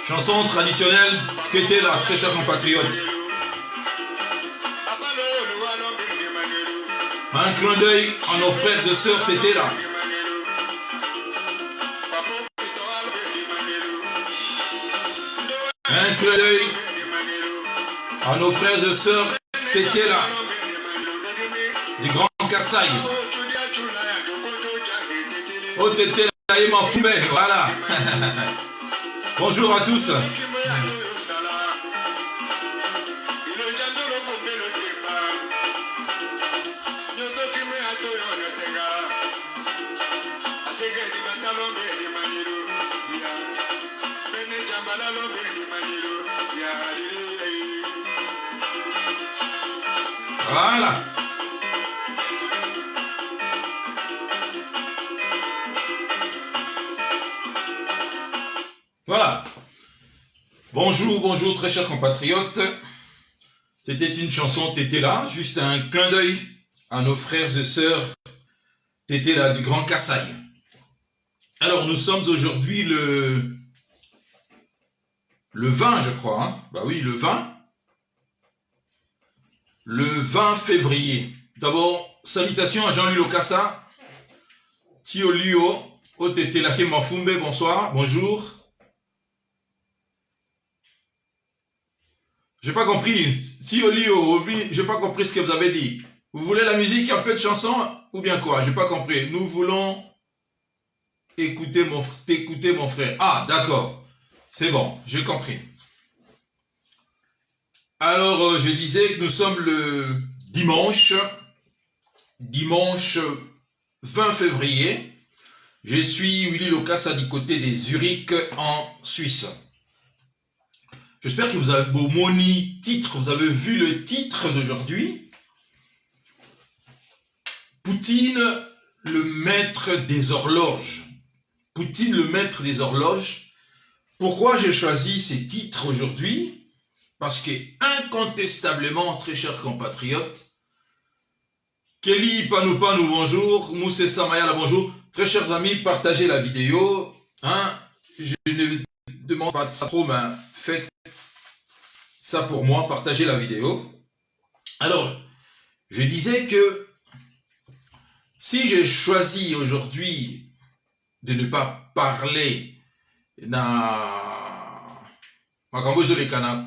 Chanson traditionnelle Tétéla, très chers compatriotes. Un clin d'œil à nos frères et sœurs Tétéla. Un clin d'œil à nos frères et sœurs Tétéla, du Grand Kasaï. Oh Tétéla et Mafoumé, voilà. Bonjour à tous. Voilà. Voilà. Bonjour, bonjour très chers compatriotes. C'était une chanson Tétéla, juste un clin d'œil à nos frères et sœurs Tétéla du Grand Kasaï. Alors nous sommes aujourd'hui le 20 je crois, hein? Bah oui, le 20 février. D'abord, salutations à Jean-Louis Lokassa, Tio Lio, Tétéla Mafumbe, bonsoir, bonjour. J'ai pas compris, Tio Lio, j'ai pas compris ce que vous avez dit. Vous voulez la musique, un peu de chanson, ou bien quoi? J'ai pas compris. Nous voulons écouter mon frère. Ah, d'accord. C'est bon, j'ai compris. Alors, je disais que nous sommes le dimanche 20 février. Je suis Willy Lokassa du côté des Zurich en Suisse. J'espère que vous avez beau moni titre, vous avez vu le titre d'aujourd'hui. Poutine, le maître des horloges. Poutine, le maître des horloges. Pourquoi j'ai choisi ces titres aujourd'hui? Parce que, incontestablement, très chers compatriotes, Kelly Panou Panou, bonjour. Moussé Samayala, bonjour. Très chers amis, partagez la vidéo. Hein? Je ne demande pas de ça trop, mais faites ça pour moi, partagez la vidéo. Alors, je disais que si j'ai choisi aujourd'hui de ne pas parler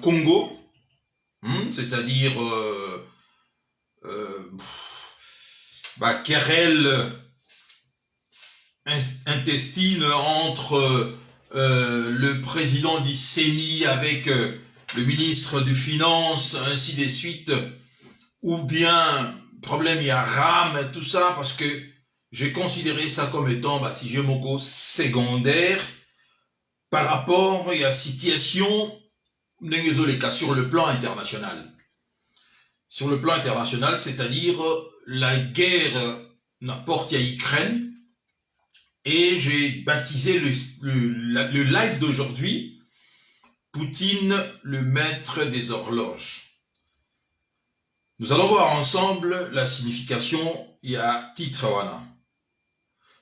Congo, c'est-à-dire querelle intestine entre le président du CENI avec le ministre des Finances, ainsi de suite, ou bien problème Yaram, tout ça, parce que j'ai considéré ça comme étant, si j'ai mon go secondaire, par rapport à la situation sur le plan international. Sur le plan international, c'est-à-dire la guerre n'apporte à Ukraine, et j'ai baptisé le live d'aujourd'hui Poutine, le maître des horloges. Nous allons voir ensemble la signification et à titre.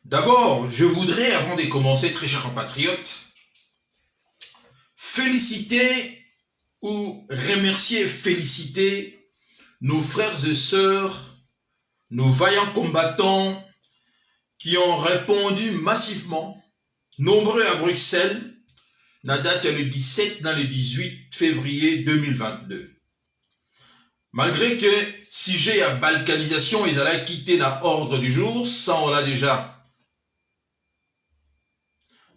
D'abord, je voudrais, avant de commencer, très chers compatriotes, féliciter ou remercier et féliciter nos frères et sœurs, nos vaillants combattants qui ont répondu massivement, nombreux à Bruxelles, la date est le 17 dans le 18 février 2022. Malgré que sujet à balkanisation, ils allaient quitter l'ordre du jour, ça on l'a déjà.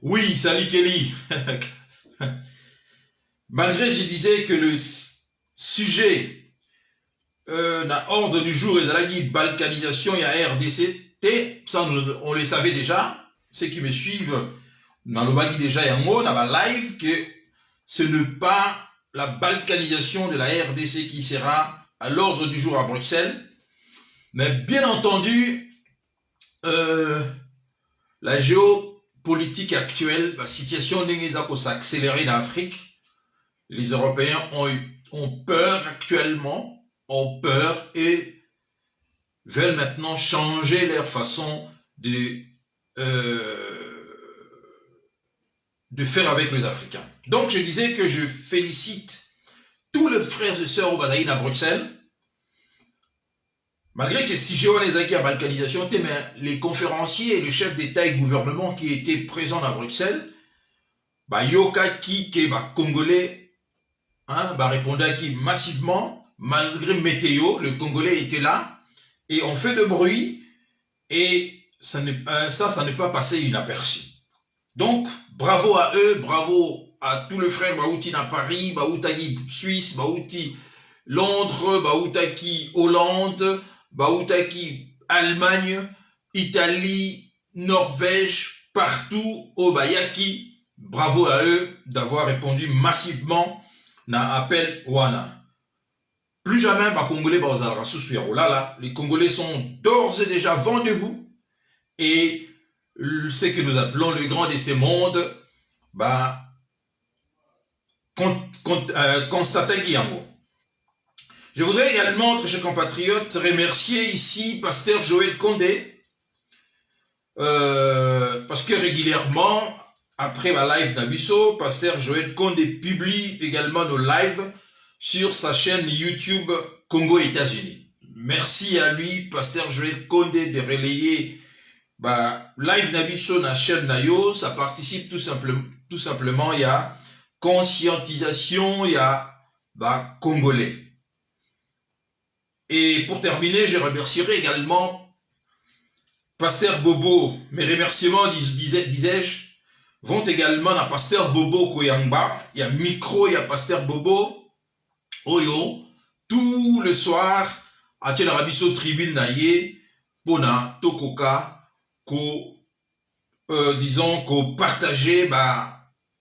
Oui, salut Kelly. Malgré, je disais que le sujet l'ordre du jour, ils allaient quitter balkanisation et à RDC, ça on le savait déjà. Ceux qui me suivent, dans le bagui déjà et moi, dans ma live, que ce n'est pas la balkanisation de la RDC qui sera à l'ordre du jour à Bruxelles, mais bien entendu, la géopolitique actuelle, la situation n'est pas s'accélérer en Afrique, Les Européens ont peur actuellement, ont peur et veulent maintenant changer leur façon de faire avec les Africains. Donc je disais que je félicite tous les frères et sœurs au Bazaïn à Bruxelles, malgré que si j'ai à la balkanisation, mais les conférenciers et le chef d'État et gouvernement qui étaient présents à Bruxelles, bah yoka qui bah Congolais, hein, bah répondait qui massivement, malgré météo, le Congolais était là et on fait de bruit et ça n'est pas passé inaperçu. Donc bravo à eux, bravo à tous les frères Baouti à Paris, Baoutaki Suisse, Baouti Londres, Baoutaki Hollande, Baoutaki Allemagne, Italie, Norvège, partout au Bayaki. Bravo à eux d'avoir répondu massivement à l'appel Wana. Plus jamais Congolais les Congolais sont d'ores et déjà vent debout et ce que nous appelons le grand de ces mondes, constater qu'il y a un mot. Je voudrais également, très chers compatriotes, remercier ici Pasteur Joël Condé, parce que régulièrement, après ma live d'Abisso, Pasteur Joël Condé publie également nos lives sur sa chaîne YouTube Congo États-Unis. Merci à lui, Pasteur Joël Condé, de relayer live d'Abisso na chaîne Nayo. Ça participe tout simplement, il y a conscientisation, il y a Congolais. Et pour terminer, je remercierai également Pasteur Bobo. Mes remerciements, disais-je, vont également à Pasteur Bobo Koyamba. Il y a micro, il y a Pasteur Bobo. Oyo, tout le soir, à Tchelarabiso Tribune Naye, Pona, Tokoka, disons, qu'on partageait,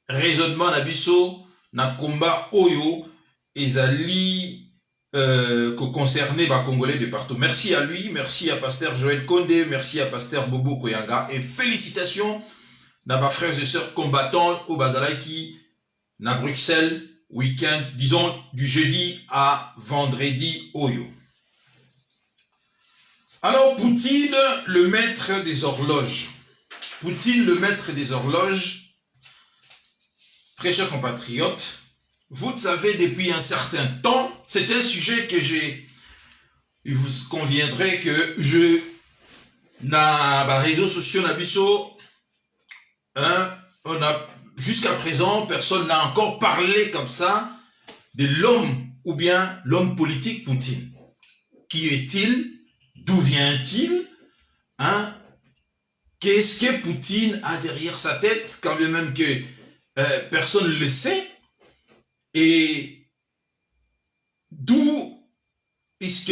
raisonnement Nabiso, na combat Oyo, Ezali, concerné Congolais de partout. Merci à lui, merci à Pasteur Joël Condé, merci à Pasteur Bobo Koyanga et félicitations à mes frères et sœurs combattants au Bazalaki, à Bruxelles, week-end, disons du jeudi à vendredi Oyo. Alors Poutine, le maître des horloges. Poutine, le maître des horloges, très chers compatriotes, vous le savez depuis un certain temps, c'est un sujet que il vous conviendrait que na réseaux sociaux nabiso, hein, jusqu'à présent, personne n'a encore parlé comme ça de l'homme ou bien l'homme politique Poutine. Qui est-il? D'où vient-il? Hein? Qu'est-ce que Poutine a derrière sa tête, quand même que personne ne le sait? Et d'où est-ce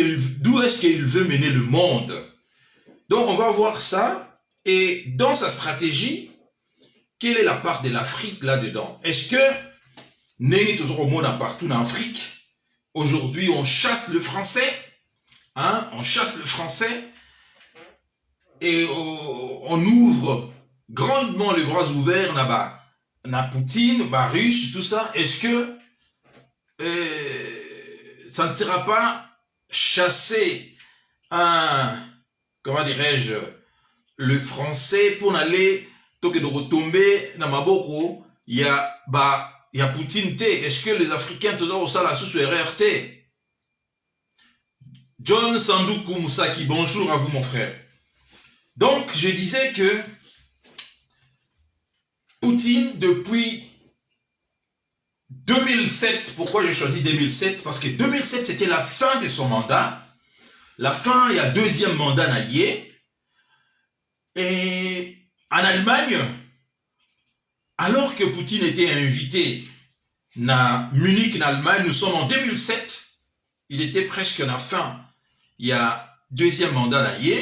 qu'il veut mener le monde? Donc on va voir ça, et dans sa stratégie, quelle est la part de l'Afrique là-dedans? Est-ce que, né toujours au monde partout en Afrique, aujourd'hui on chasse le français, hein? On chasse le français, et on ouvre grandement les bras ouverts là-bas, na Poutine, Russe, tout ça. Est-ce que ça ne sera pas chasser comment dirais-je, le français pour aller de retomber dans ma boko? Il y a Poutine T. Est-ce que les Africains toujours au la sous RRT? John Sandoukou Moussaki, bonjour à vous mon frère. Donc je disais que Poutine depuis 2007, pourquoi j'ai choisi 2007? Parce que 2007 c'était la fin de son mandat, la fin, il y a deuxième mandat naïe. Et en Allemagne, alors que Poutine était invité à Munich en Allemagne, nous sommes en 2007, il était presque à la fin, il y a deuxième mandat naïe.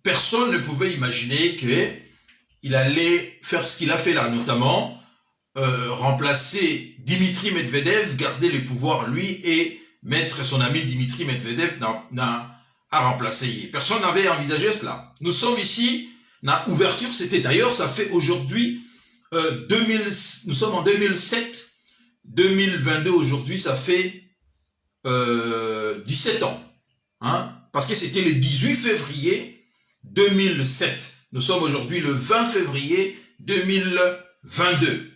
Personne ne pouvait imaginer qu'il allait faire ce qu'il a fait là, notamment remplacer Dimitri Medvedev, garder le pouvoir lui et mettre son ami Dimitri Medvedev à remplacer. Personne n'avait envisagé cela. Nous sommes ici, la ouverture, c'était d'ailleurs, ça fait aujourd'hui nous sommes en 2007, 2022 aujourd'hui, ça fait 17 ans. Hein, parce que c'était le 18 février 2007. Nous sommes aujourd'hui le 20 février 2022.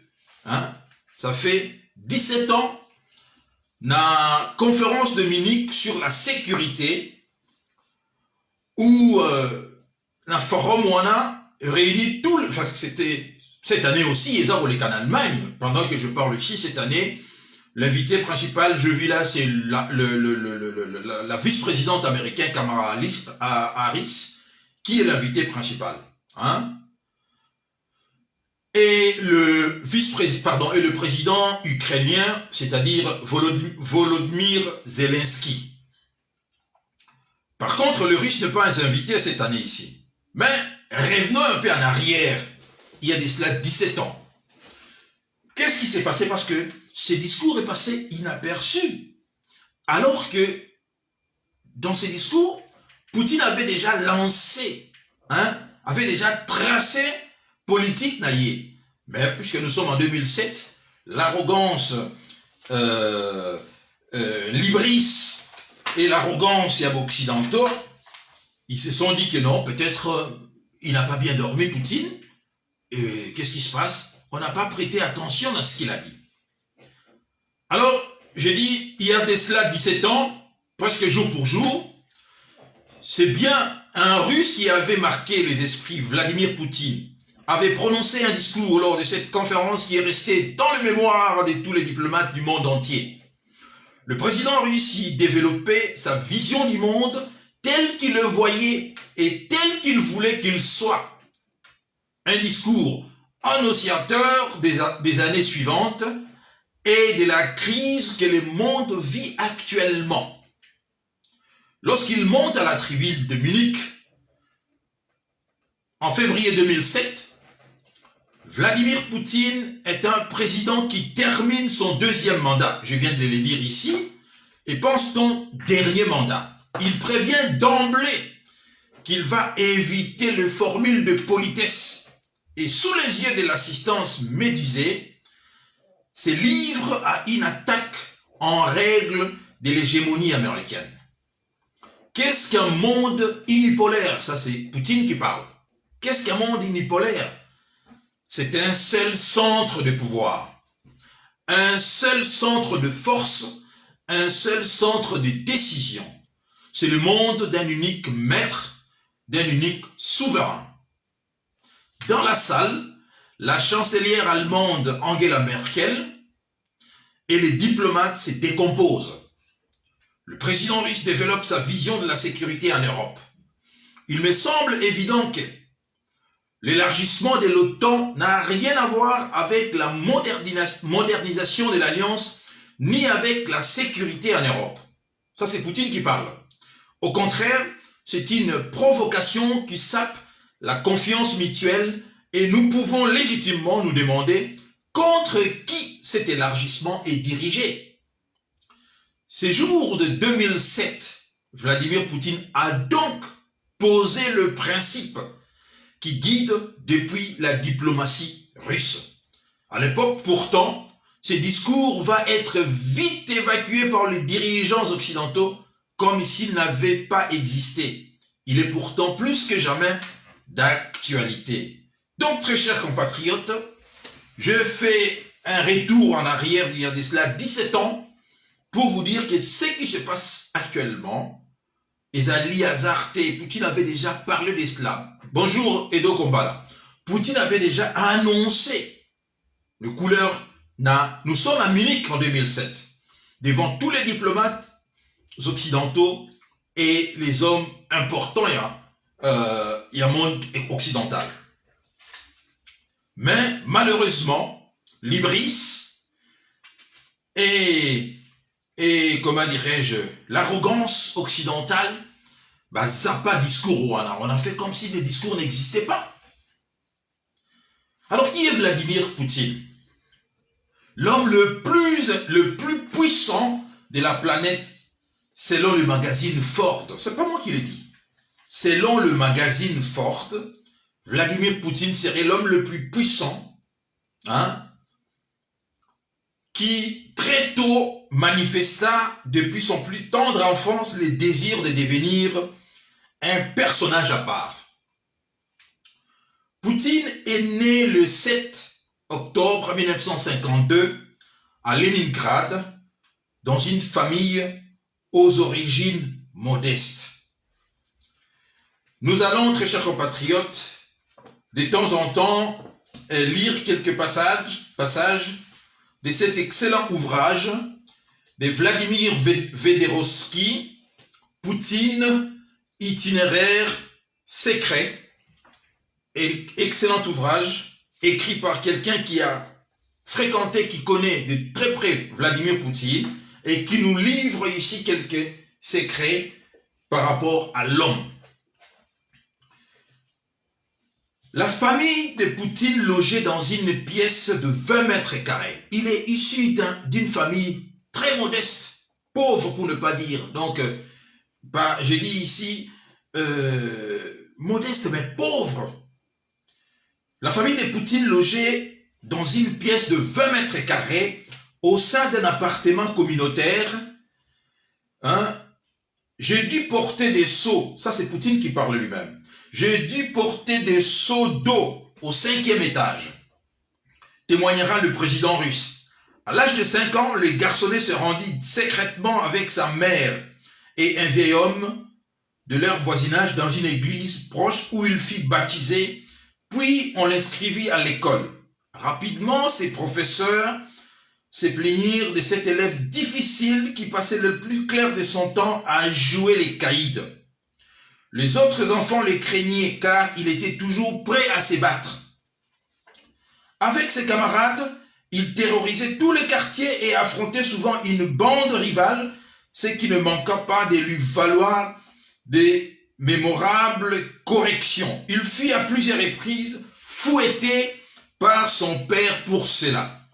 Hein, ça fait 17 ans. La conférence de Munich sur la sécurité, où la forum wana réunit tout le... Parce que c'était cette année aussi, ils ont en Allemagne, pendant que je parle ici, cette année, l'invité principal, je vis là, c'est la vice-présidente américaine Kamala Harris, qui est l'invité principal. Hein? Et le vice-président, et le président ukrainien, c'est-à-dire Volodymyr Zelensky. Par contre, le Russe n'est pas invité cette année ici. Mais revenons un peu en arrière, il y a de cela 17 ans. Qu'est-ce qui s'est passé? Parce que ce discours est passé inaperçu. Alors que dans ces discours, Poutine avait déjà lancé, hein, avait déjà tracé politique naïe. Mais puisque nous sommes en 2007, l'arrogance libris et l'arrogance occidentaux, ils se sont dit que non, peut-être il n'a pas bien dormi, Poutine. Et qu'est-ce qui se passe? On n'a pas prêté attention à ce qu'il a dit. Alors, j'ai dit, il y a de cela 17 ans, presque jour pour jour, c'est bien un Russe qui avait marqué les esprits, Vladimir Poutine, avait prononcé un discours lors de cette conférence qui est resté dans le mémoire de tous les diplomates du monde entier. Le président russe y développait sa vision du monde tel qu'il le voyait et tel qu'il voulait qu'il soit. Un discours annonciateur des années suivantes et de la crise que le monde vit actuellement. Lorsqu'il monte à la tribune de Munich, en février 2007, Vladimir Poutine est un président qui termine son deuxième mandat, je viens de le dire ici, et pense son dernier mandat. Il prévient d'emblée qu'il va éviter les formules de politesse et sous les yeux de l'assistance médusée, se livre à une attaque en règle de l'hégémonie américaine. Qu'est-ce qu'un monde unipolaire? Ça, c'est Poutine qui parle. Qu'est-ce qu'un monde unipolaire? C'est un seul centre de pouvoir, un seul centre de force, un seul centre de décision. C'est le monde d'un unique maître, d'un unique souverain. Dans la salle, la chancelière allemande Angela Merkel et les diplomates se décomposent. Le président russe développe sa vision de la sécurité en Europe. Il me semble évident que l'élargissement de l'OTAN n'a rien à voir avec la modernisation de l'Alliance, ni avec la sécurité en Europe. Ça, c'est Poutine qui parle. Au contraire, c'est une provocation qui sape la confiance mutuelle et nous pouvons légitimement nous demander contre qui cet élargissement est dirigé. Ces jours de 2007, Vladimir Poutine a donc posé le principe qui guide depuis la diplomatie russe. À l'époque, pourtant, ce discours va être vite évacué par les dirigeants occidentaux comme s'il n'avait pas existé. Il est pourtant plus que jamais d'actualité. Donc, très chers compatriotes, je fais un retour en arrière il y a de cela 17 ans pour vous dire que ce qui se passe actuellement, Ezali Azarte, Poutine avait déjà parlé de cela. Bonjour Edo Kombala. Poutine avait déjà annoncé le couleur. Nous sommes à Munich en 2007, devant tous les diplomates occidentaux et les hommes importants il y a un monde occidental. Mais malheureusement, l'hybris et comment dirais-je, l'arrogance occidentale, zappa discours, on a fait comme si les discours n'existaient pas. Alors qui est Vladimir Poutine? L'homme le plus puissant de la planète, selon le magazine Ford. C'est pas moi qui l'ai dit. Selon le magazine Ford, Vladimir Poutine serait l'homme le plus puissant hein, qui très tôt manifesta depuis son plus tendre enfance le désir de devenir un personnage à part. Poutine est né le 7 octobre 1952 à Leningrad dans une famille aux origines modestes. Nous allons, très chers compatriotes, de temps en temps lire quelques passages de cet excellent ouvrage de Vladimir Vederovsky, Poutine, itinéraire secret. Excellent ouvrage, écrit par quelqu'un qui a fréquenté, qui connaît de très près Vladimir Poutine et qui nous livre ici quelques secrets par rapport à l'homme. La famille de Poutine logeait dans une pièce de 20 mètres carrés. Il est issu d'une famille très modeste, pauvre pour ne pas dire. Donc, je dis ici, modeste mais pauvre. La famille de Poutine logeait dans une pièce de 20 mètres carrés au sein d'un appartement communautaire. Hein? J'ai dû porter des seaux, ça c'est Poutine qui parle lui-même. J'ai dû porter des seaux d'eau au 5e étage, témoignera le président russe. À l'âge de 5 ans, le garçonnet se rendit secrètement avec sa mère et un vieil homme de leur voisinage dans une église proche où il fut baptisé, puis on l'inscrivit à l'école. Rapidement, ses professeurs se plaignirent de cet élève difficile qui passait le plus clair de son temps à jouer les caïds. Les autres enfants le craignaient car il était toujours prêt à se battre. Avec ses camarades, il terrorisait tout le quartier et affrontait souvent une bande rivale, ce qui ne manqua pas de lui valoir des mémorables corrections. Il fut à plusieurs reprises fouetté par son père pour cela.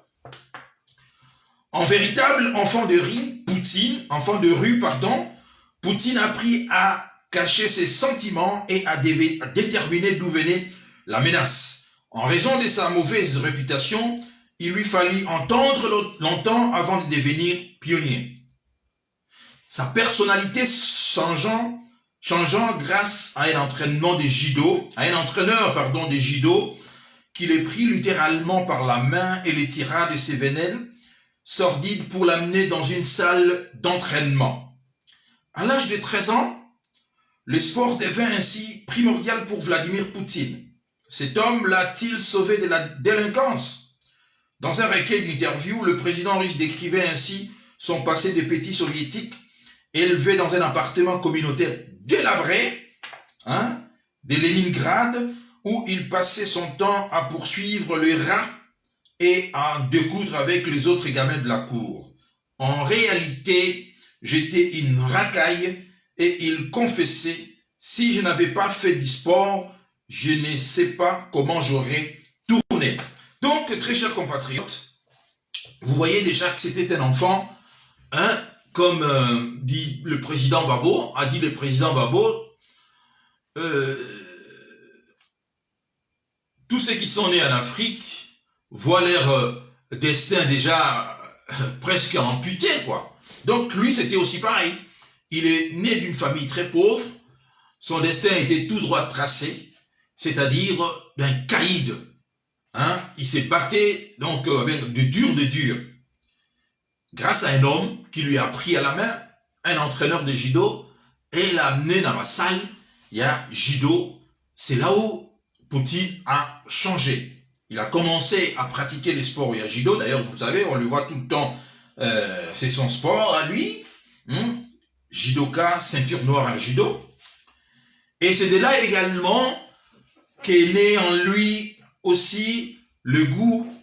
En véritable enfant de rue, Poutine apprit à cacher ses sentiments et à déterminer d'où venait la menace. En raison de sa mauvaise réputation, il lui fallut entendre longtemps avant de devenir pionnier. Sa personnalité changeant grâce à un entraîneur de judo qui le prit littéralement par la main et le tira de ses vénelles sordides pour l'amener dans une salle d'entraînement. À l'âge de 13 ans, le sport devint ainsi primordial pour Vladimir Poutine. Cet homme l'a-t-il sauvé de la délinquance? Dans un recueil d'interviews, le président russe décrivait ainsi son passé de petit soviétique élevé dans un appartement communautaire délabré, de Leningrad, où il passait son temps à poursuivre le rat et à découdre avec les autres gamins de la cour. En réalité, j'étais une racaille et il confessait, si je n'avais pas fait du sport, je ne sais pas comment j'aurais tourné. Donc, très chers compatriotes, vous voyez déjà que c'était un enfant, comme dit le président Babo, tous ceux qui sont nés en Afrique voient leur destin déjà presque amputé, quoi. Donc lui, c'était aussi pareil. Il est né d'une famille très pauvre, son destin était tout droit tracé, c'est-à-dire d'un caïd. Il s'est battu donc avec de dur. Grâce à un homme qui lui a pris à la main, un entraîneur de judo, et l'a amené dans la salle, il y a judo. C'est là où Poutine a changé. Il a commencé à pratiquer les sports où il y a judo. D'ailleurs, vous savez, on le voit tout le temps, c'est son sport à lui. Judoka, ceinture noire en judo. Et c'est de là également qu'est né en lui aussi le goût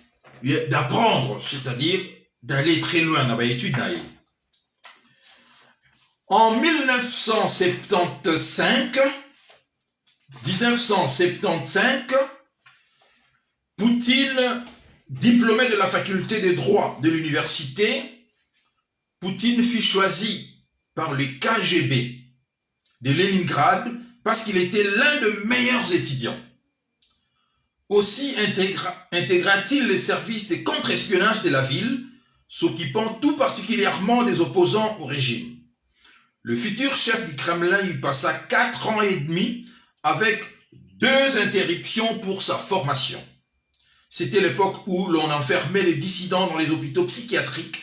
d'apprendre, c'est-à-dire d'aller très loin dans l'étude. En 1975, Poutine, diplômé de la faculté de droit de l'université, Poutine fut choisi par le KGB de Leningrad parce qu'il était l'un des meilleurs étudiants. Aussi intégra-t-il les services de contre-espionnage de la ville, s'occupant tout particulièrement des opposants au régime. Le futur chef du Kremlin y passa 4 ans et demi avec 2 interruptions pour sa formation. C'était l'époque où l'on enfermait les dissidents dans les hôpitaux psychiatriques.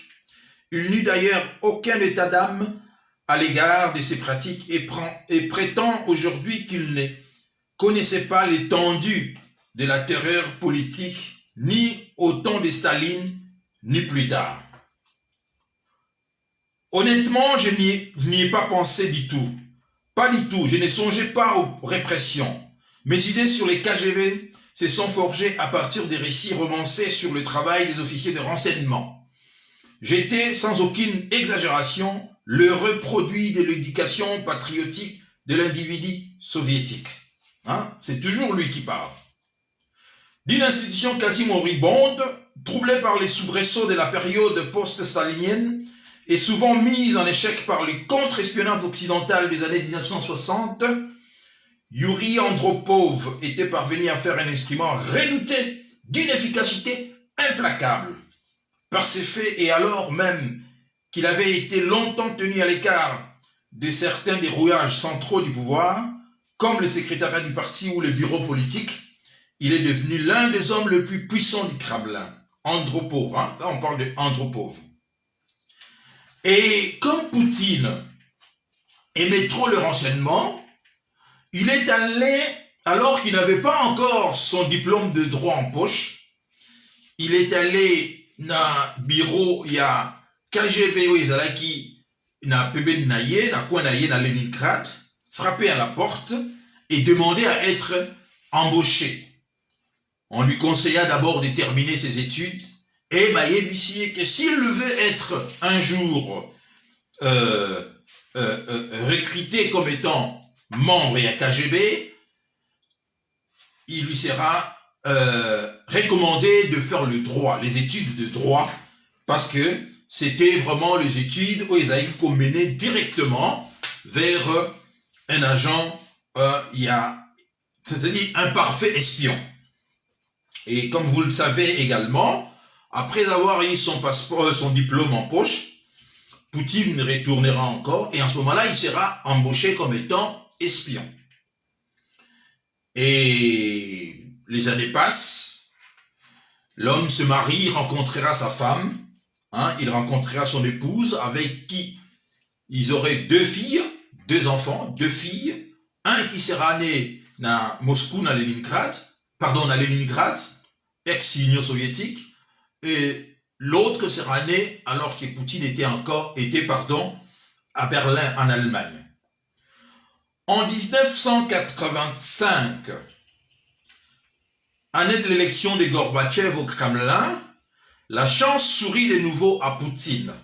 Il n'eut d'ailleurs aucun état d'âme à l'égard de ces pratiques et prétend aujourd'hui qu'il ne connaissait pas l'étendue de la terreur politique ni au temps de Staline, ni plus tard. Honnêtement, je n'y ai pas pensé du tout. Pas du tout, je ne songeais pas aux répressions. Mes idées sur les KGB se sont forgées à partir des récits romancés sur le travail des officiers de renseignement. J'étais, sans aucune exagération, l'heureux produit de l'éducation patriotique de l'individu soviétique. Hein? C'est toujours lui qui parle. D'une institution quasi moribonde, troublée par les soubresauts de la période post-stalinienne et souvent mise en échec par le contre-espionnage occidental des années 1960, Yuri Andropov était parvenu à faire un instrument redouté d'une efficacité implacable. Par ses faits et alors même qu'il avait été longtemps tenu à l'écart de certains des rouages centraux du pouvoir, comme le secrétariat du parti ou le bureau politique, il est devenu l'un des hommes les plus puissants du Kremlin. Andropov, hein? Là on parle de Andropov. Et comme Poutine aimait trop le renseignement, il est allé, alors qu'il n'avait pas encore son diplôme de droit en poche, il est allé dans le bureau, il y a KGB qui na PB Naye, na coin Naye, na Leningrad, frappé à la porte et demandé à être embauché. On lui conseilla d'abord de terminer ses études et Maïe que s'il veut être un jour recruté comme étant membre à KGB, il lui sera recommandé de faire le droit, les études de droit, parce que c'était vraiment les études où ils allaient mener directement vers un agent, c'est-à-dire un parfait espion. Et comme vous le savez également, après avoir eu son passeport, son diplôme en poche, Poutine retournera encore et en ce moment-là, il sera embauché comme étant espion. Et les années passent, l'homme se marie, rencontrera sa femme, hein, il rencontrera son épouse avec qui ils auraient 2 filles, 2 enfants, 2 filles, un qui sera né à Moscou, à Leningrad, ex-Union soviétique, et l'autre sera né alors que Poutine était à Berlin, en Allemagne. En 1985, année de l'élection de Gorbatchev au Kremlin, la chance sourit de nouveau à Poutine.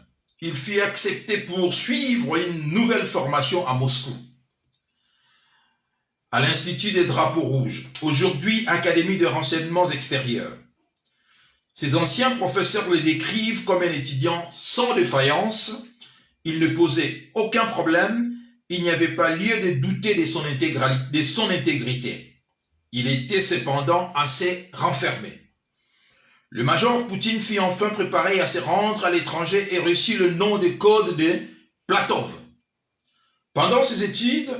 Il fut accepté pour suivre une nouvelle formation à Moscou, à l'Institut des Drapeaux Rouges, aujourd'hui Académie de renseignements extérieurs. Ses anciens professeurs le décrivent comme un étudiant sans défaillance. Il ne posait aucun problème. Il n'y avait pas lieu de douter de son intégrité. Il était cependant assez renfermé. Le major Poutine fut enfin préparé à se rendre à l'étranger et reçut le nom de code de Platov. Pendant ses études,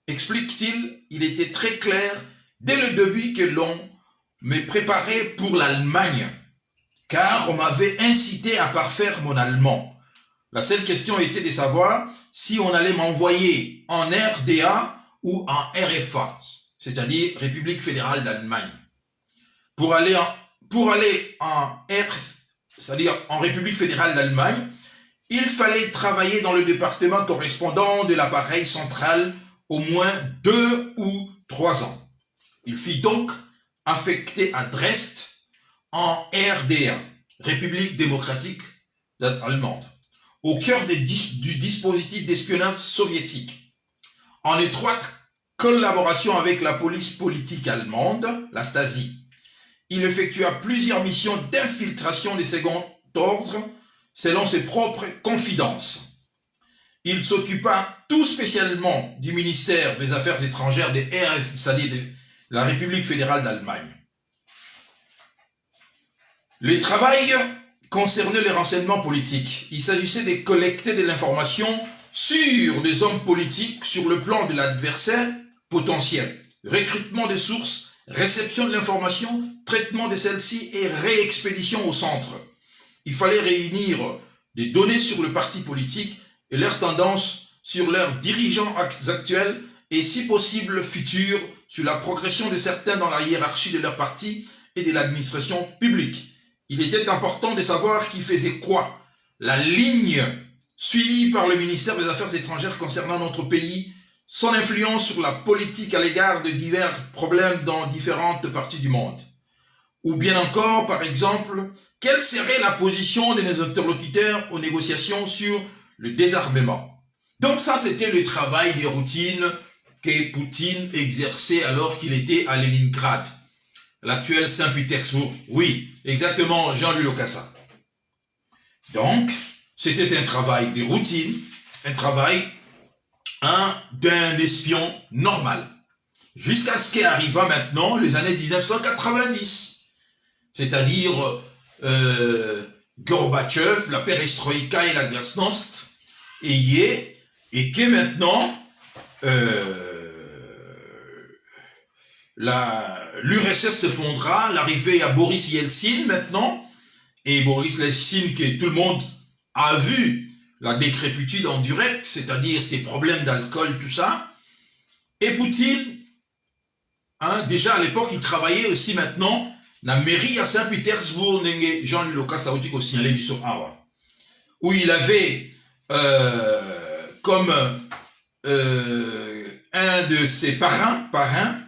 explique-t-il, il était très clair dès le début que l'on me préparait pour l'Allemagne, car on m'avait incité à parfaire mon allemand. La seule question était de savoir si on allait m'envoyer en RDA ou en RFA, c'est-à-dire République fédérale d'Allemagne. Pour aller c'est-à-dire en République fédérale d'Allemagne, il fallait travailler dans le département correspondant de l'appareil central au moins 2 ou 3 ans. Il fut donc affecté à Dresde en RDA, République démocratique allemande, au cœur du dispositif d'espionnage soviétique. En étroite collaboration avec la police politique allemande, la Stasi, il effectua plusieurs missions d'infiltration des second ordre selon ses propres confidences. Il s'occupa tout spécialement du ministère des Affaires étrangères des RF, c'est-à-dire de la République fédérale d'Allemagne. Le travail concernait les renseignements politiques. Il s'agissait de collecter de l'information sur des hommes politiques sur le plan de l'adversaire potentiel. Recrutement des sources, réception de l'information, traitement de celle-ci et réexpédition au centre. Il fallait réunir des données sur le parti politique et leurs tendances sur leurs dirigeants actuels et si possible futurs sur la progression de certains dans la hiérarchie de leur parti et de l'administration publique. Il était important de savoir qui faisait quoi. La ligne suivie par le ministère des Affaires étrangères concernant notre pays, son influence sur la politique à l'égard de divers problèmes dans différentes parties du monde. Ou bien encore, par exemple, quelle serait la position de nos interlocuteurs aux négociations sur le désarmement. Donc ça, c'était le travail des routines que Poutine exerçait alors qu'il était à Leningrad, l'actuel Saint-Pétersbourg. Oui, exactement, Jean-Louis Locassa. Donc, c'était un travail de routine, un travail d'un espion normal. Jusqu'à ce qu'arriva maintenant les années 1990. C'est-à-dire Gorbatchev, la perestroïka et la glasnost, et que maintenant l'URSS s'effondra, l'arrivée à Boris Yeltsin maintenant, et Boris Yeltsin que tout le monde a vu la décrépitude en direct, c'est-à-dire ses problèmes d'alcool, tout ça, et Poutine, déjà à l'époque, il travaillait aussi maintenant la mairie à Saint-Pétersbourg, Jean-Louis Locassa a aussi signalé du Awa, où il avait comme un de ses parrains,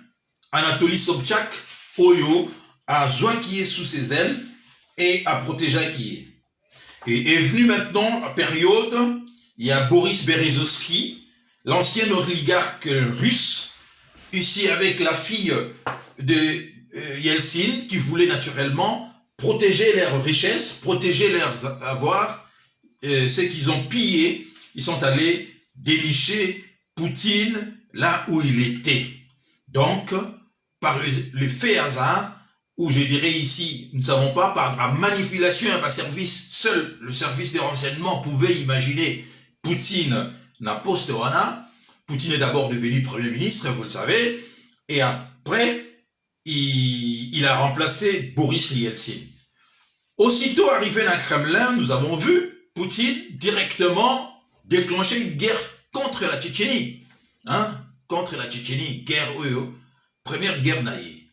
Anatoly Sobchak, Oyo, à joie sous ses ailes et à protéger qui est. Et venu maintenant la période, il y a Boris Berezovsky, l'ancien oligarque russe, ici avec la fille de Yeltsin, qui voulait naturellement protéger leurs richesses, protéger leurs avoirs, ce qu'ils ont pillé. Ils sont allés dénicher Poutine là où il était. Donc, par le fait hasard, ou je dirais ici, nous ne savons pas, par la manipulation et par service, seul le service de renseignement pouvait imaginer Poutine n'a poste wana. Poutine est d'abord devenu Premier ministre, vous le savez, et après, il a remplacé Boris Yeltsin. Aussitôt arrivé dans le Kremlin, nous avons vu Poutine directement déclencher une guerre contre la Tchétchénie. Contre la Tchétchénie, guerre première guerre naïe.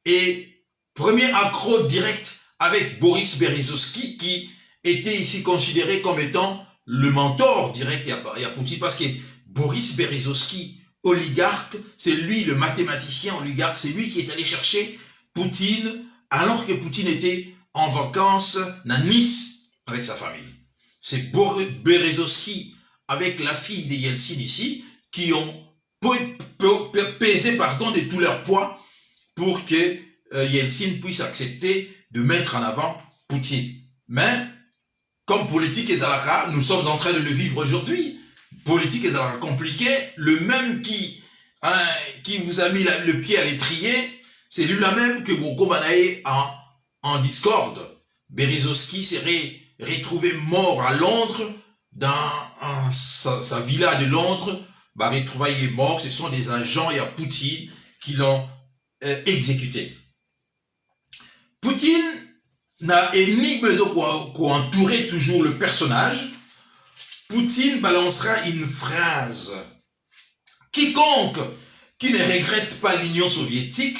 Et premier accroc direct avec Boris Berezovsky, qui était ici considéré comme étant le mentor direct à Poutine, parce que Boris Berezovsky, oligarque, c'est lui le mathématicien oligarque, c'est lui qui est allé chercher Poutine, alors que Poutine était en vacances à Nice avec sa famille. C'est Berezovsky avec la fille de Yeltsin ici, qui ont pesé de tout leur poids pour que Yeltsin puisse accepter de mettre en avant Poutine. Mais, comme politique et Zalaka, nous sommes en train de le vivre aujourd'hui. Politique et Zalaka compliqué, le même qui vous a mis le pied à l'étrier, c'est lui-là même que vous combatez en discorde. Berezovsky serait retrouvé mort à Londres, dans sa villa de Londres. Retrouvailles mort, ce sont des agents et à Poutine qui l'ont exécuté. Poutine n'a ni besoin qu'entourer toujours le personnage. Poutine balancera une phrase. Quiconque qui ne regrette pas l'Union soviétique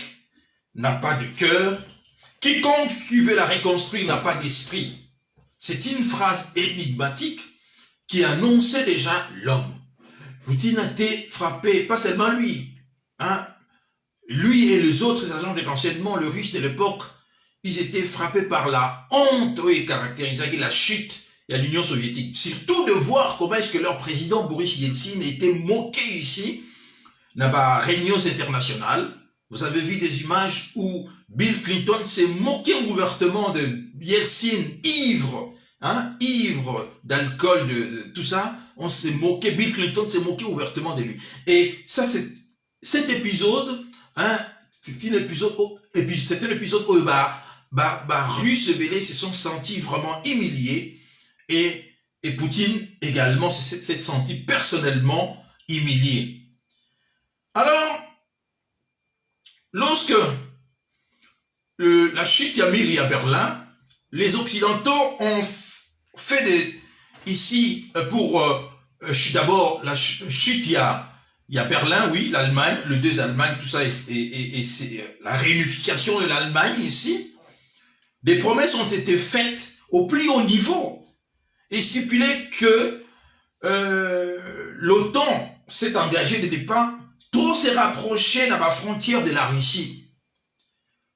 n'a pas de cœur. Quiconque qui veut la reconstruire n'a pas d'esprit. C'est une phrase énigmatique qui annonçait déjà l'homme. Poutine a été frappé, pas seulement lui, lui et les autres agents de renseignement, le russe de l'époque, ils étaient frappés par la honte et caractérisait la chute de l'Union soviétique. Surtout de voir comment est-ce que leur président Boris Yeltsin était moqué ici dans la réunion internationale. Vous avez vu des images où Bill Clinton s'est moqué ouvertement de Yeltsin, ivre d'alcool, de tout ça. On s'est moqué, Bill Clinton s'est moqué ouvertement de lui. Et ça, cet épisode, c'est un épisode où Russes belés se sont sentis vraiment humiliés et Poutine également s'est senti personnellement humilié. Alors, lorsque la chute a mis à Berlin, les Occidentaux ont fait ici pour d'abord la chute, il y a Berlin, oui, l'Allemagne, le deux Allemagne, tout ça, et c'est la réunification de l'Allemagne ici. Des promesses ont été faites au plus haut niveau et stipulé que l'OTAN s'est engagée de ne pas trop se rapprocher de la frontière de la Russie.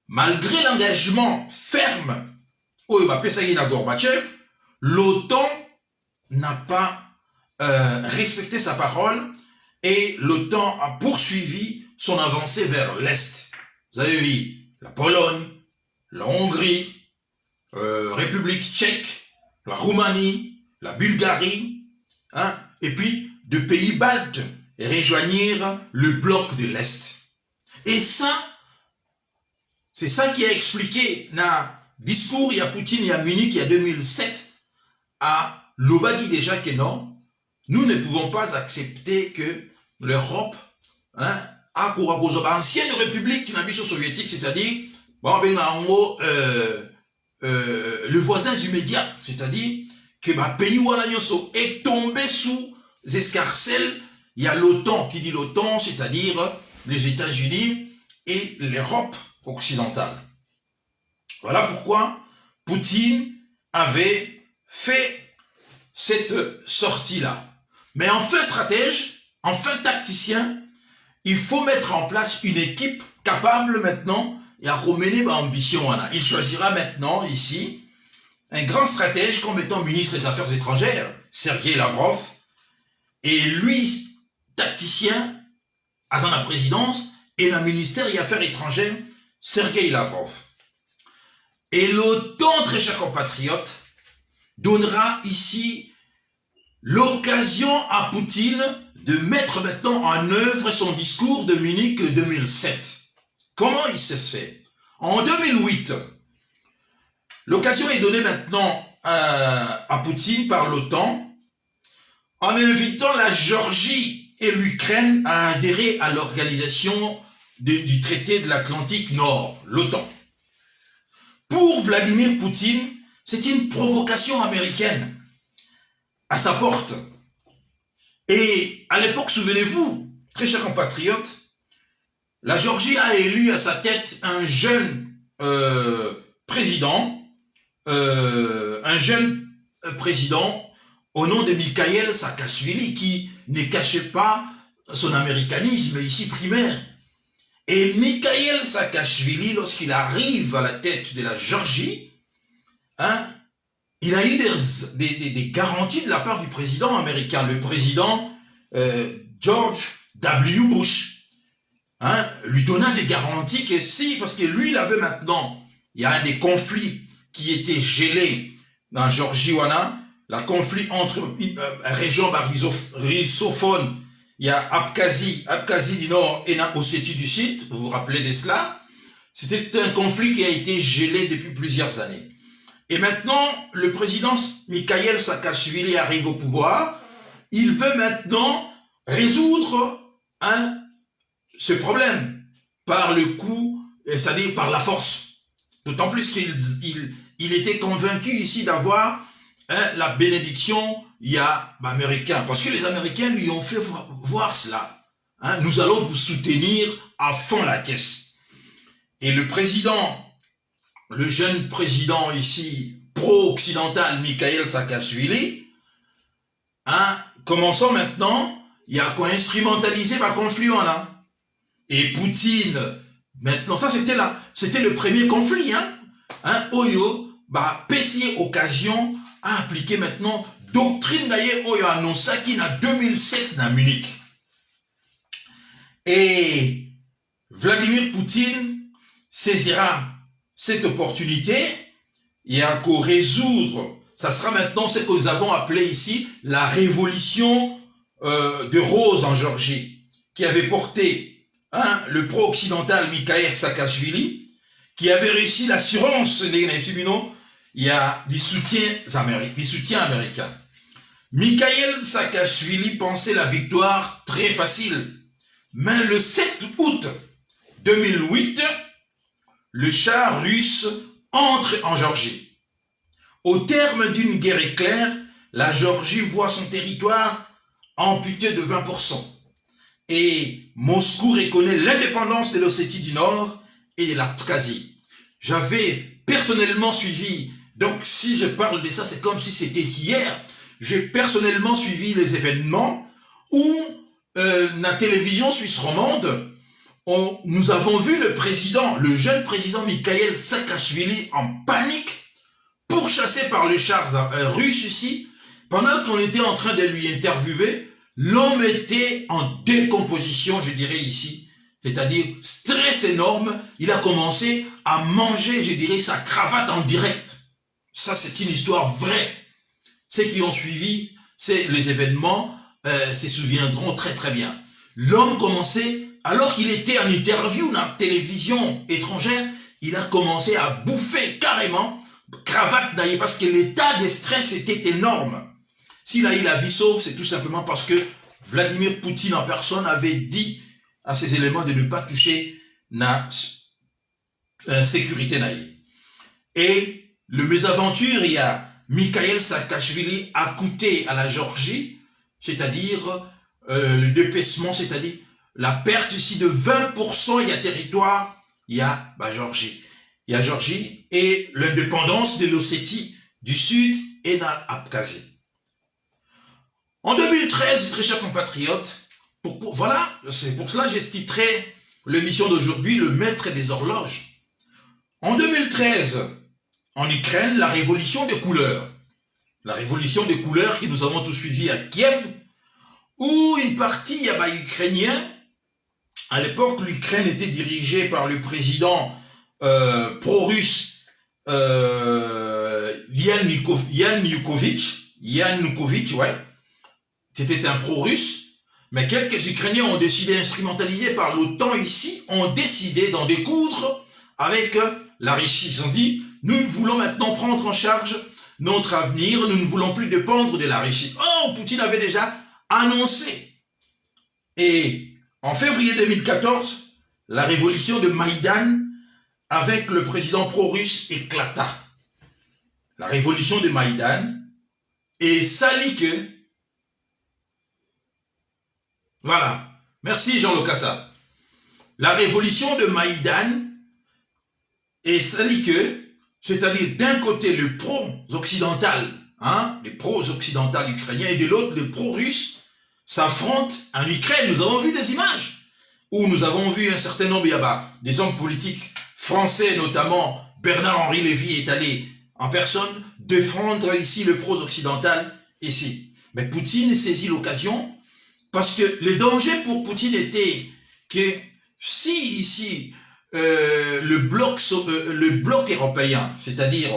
Malgré l'engagement ferme au Gorbatchev, l'OTAN n'a pas respecté sa parole et l'OTAN a poursuivi son avancée vers l'Est. Vous avez vu la Pologne, la Hongrie, République tchèque, la Roumanie, la Bulgarie, hein, et puis de pays baltes rejoignirent le bloc de l'Est. Et ça, c'est ça qui a expliqué dans le discours, il y a Poutine, il y a Munich, il y a 2007, à l'Obagi déjà que non, nous ne pouvons pas accepter que l'Europe, hein, a ancienne république soviétique, c'est-à-dire, bon, le voisin immédiat, c'est-à-dire que le pays où est tombé sous escarcelles. Il y a l'OTAN, qui dit l'OTAN, c'est-à-dire les États-Unis et l'Europe occidentale. Voilà pourquoi Poutine avait fait cette sortie-là. Mais en fin stratège, en fin tacticien, il faut mettre en place une équipe capable maintenant et à mener l'ambition. Il choisira maintenant ici un grand stratège comme étant ministre des Affaires étrangères, Sergueï Lavrov, et lui, tacticien, à la présidence, et le ministère des Affaires étrangères, Sergueï Lavrov. Et l'OTAN, très chers compatriotes, donnera ici l'occasion à Poutine de mettre maintenant en œuvre son discours de Munich 2007. Comment il s'est fait? En 2008, l'occasion est donnée maintenant à Poutine par l'OTAN en invitant la Géorgie et l'Ukraine à adhérer à l'organisation du traité de l'Atlantique Nord, l'OTAN. Pour Vladimir Poutine, c'est une provocation américaine à sa porte. Et à l'époque, souvenez-vous, très chers compatriotes, la Géorgie a élu à sa tête un jeune président, au nom de Mikhaïl Saakashvili, qui ne cachait pas son américanisme ici primaire. Et Mikhaïl Saakashvili, lorsqu'il arrive à la tête de la Géorgie, hein, il a eu des garanties de la part du président américain, le président George W. Bush, hein, lui donnant des garanties que si, parce que lui, il avait maintenant, il y a un des conflits qui était gelé dans Géorgie, le conflit entre région russophone, il y a Abkhazie du Nord et Ossétie du Sud, vous vous rappelez de cela? C'était un conflit qui a été gelé depuis plusieurs années. Et maintenant, le président Mikhaïl Saakashvili arrive au pouvoir. Il veut maintenant résoudre ce problème par le coup, c'est-à-dire par la force. D'autant plus qu'il était convaincu ici d'avoir la bénédiction américaine. Parce que les Américains lui ont fait voir cela. Hein, nous allons vous soutenir à fond la caisse. Et le président, le jeune président ici, pro-occidental, Mikhaïl Saakashvili, hein, commençons maintenant, il y a quoi instrumentaliser le conflit, Et Poutine, maintenant, ça c'était le premier conflit, Oyo, PC occasion à appliquer maintenant doctrine d'ailleurs Oyo annoncé qui en 2007 dans Munich. Et Vladimir Poutine saisira cette opportunité et à résoudre, ça sera maintenant ce que nous avons appelé ici la révolution de rose en Géorgie, qui avait porté le pro-occidental Mikhaïl Saakashvili, qui avait réussi l'assurance, il y a des soutiens américains. Mikhail Saakashvili pensait la victoire très facile. Mais le 7 août 2008, le char russe entre en Géorgie. Au terme d'une guerre éclair, la Géorgie voit son territoire amputé de 20%. Et Moscou reconnaît l'indépendance de l'Ossétie du Nord et de l'Abkhazie. J'avais personnellement suivi, donc si je parle de ça, c'est comme si c'était hier, j'ai personnellement suivi les événements où la télévision suisse romande, nous avons vu le jeune président Mikhail Saakashvili en panique, pourchassé par le char russe ici. Pendant qu'on était en train de lui interviewer, l'homme était en décomposition, je dirais ici, c'est-à-dire stress énorme. Il a commencé à manger, je dirais, sa cravate en direct. Ça, c'est une histoire vraie. Ceux qui ont suivi les événements se souviendront très très bien. L'homme commençait, alors qu'il était en interview dans la télévision étrangère, il a commencé à bouffer carrément, cravate d'ailleurs, parce que l'état de stress était énorme. S'il a eu la vie sauve, c'est tout simplement parce que Vladimir Poutine en personne avait dit à ces éléments de ne pas toucher la sécurité naïve. Et le mésaventure, il y a Mikhail Saakashvili a coûté à la Géorgie, c'est-à-dire le dépaissement, c'est-à-dire la perte ici de 20%, il y a territoire, il y a Géorgie. Il y a Géorgie et l'indépendance de l'Ossétie du Sud et dans l'Abkhazie. En 2013, très chers compatriotes, voilà, c'est pour cela que j'ai titré l'émission d'aujourd'hui « Le maître des horloges ». En 2013, en Ukraine, la révolution des couleurs. La révolution des couleurs que nous avons tous suivi à Kiev, où une partie ukrainien, à l'époque l'Ukraine était dirigée par le président pro-russe Yanukovych, ouais. C'était un pro-russe, mais quelques Ukrainiens ont décidé, instrumentalisés par l'OTAN ici, ont décidé d'en découdre avec la Russie. Ils ont dit, nous voulons maintenant prendre en charge notre avenir, nous ne voulons plus dépendre de la Russie. Oh, Poutine avait déjà annoncé. Et en février 2014, la révolution de Maïdan avec le président pro-russe éclata. La révolution de Maïdan et Salike. Voilà. Merci Jean Locassa. La révolution de Maïdan et Salike, c'est-à-dire d'un côté le pro-occidental, les pro-occidentales ukrainiens, et de l'autre le pro-russe, s'affrontent en Ukraine. Nous avons vu des images où nous avons vu un certain nombre des hommes politiques français, notamment Bernard-Henri Lévy est allé en personne défendre ici le pro-occidental ici. Mais Poutine saisit l'occasion parce que le danger pour Poutine était que si ici le bloc européen, c'est-à-dire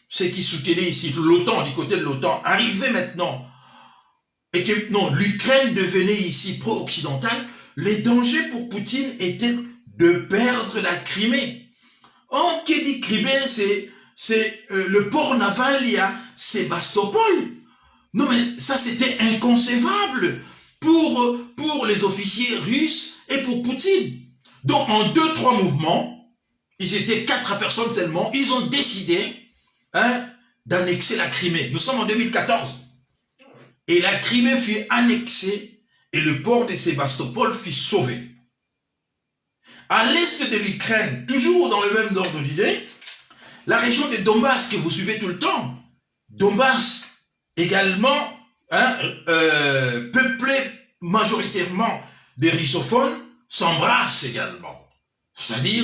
ceux qui soutenaient ici l'OTAN, du côté de l'OTAN, arrivait maintenant et que non, l'Ukraine devenait ici pro-occidentale, les dangers pour Poutine étaient de perdre la Crimée. Oh, qui dit Crimée, c'est le port naval, il y a Sébastopol. Non mais ça c'était inconcevable pour les officiers russes et pour Poutine. Donc en 2-3 mouvements, ils étaient 4 personnes seulement, ils ont décidé d'annexer la Crimée. Nous sommes en 2014. Et la Crimée fut annexée et le port de Sébastopol fut sauvé. À l'est de l'Ukraine, toujours dans le même ordre d'idée, la région de Donbass que vous suivez tout le temps, Donbass également, peuplé majoritairement des russophones, s'embrasse également. C'est-à-dire,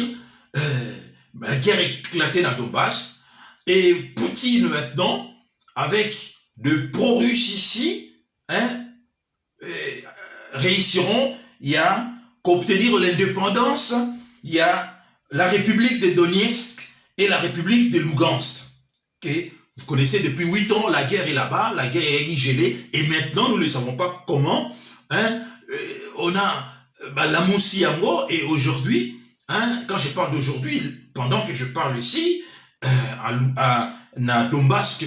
la guerre éclatée dans Donbass, et Poutine maintenant, avec de pro-russes ici, réussiront, il y a qu'obtenir l'indépendance, il y a la République de Donetsk et la République de Lugansk. Okay? Vous connaissez depuis 8 ans, la guerre est là-bas, la guerre est gelée, et maintenant nous ne savons pas comment. On a la Moussiango, et aujourd'hui, quand je parle d'aujourd'hui, pendant que je parle ici, na Donbass, que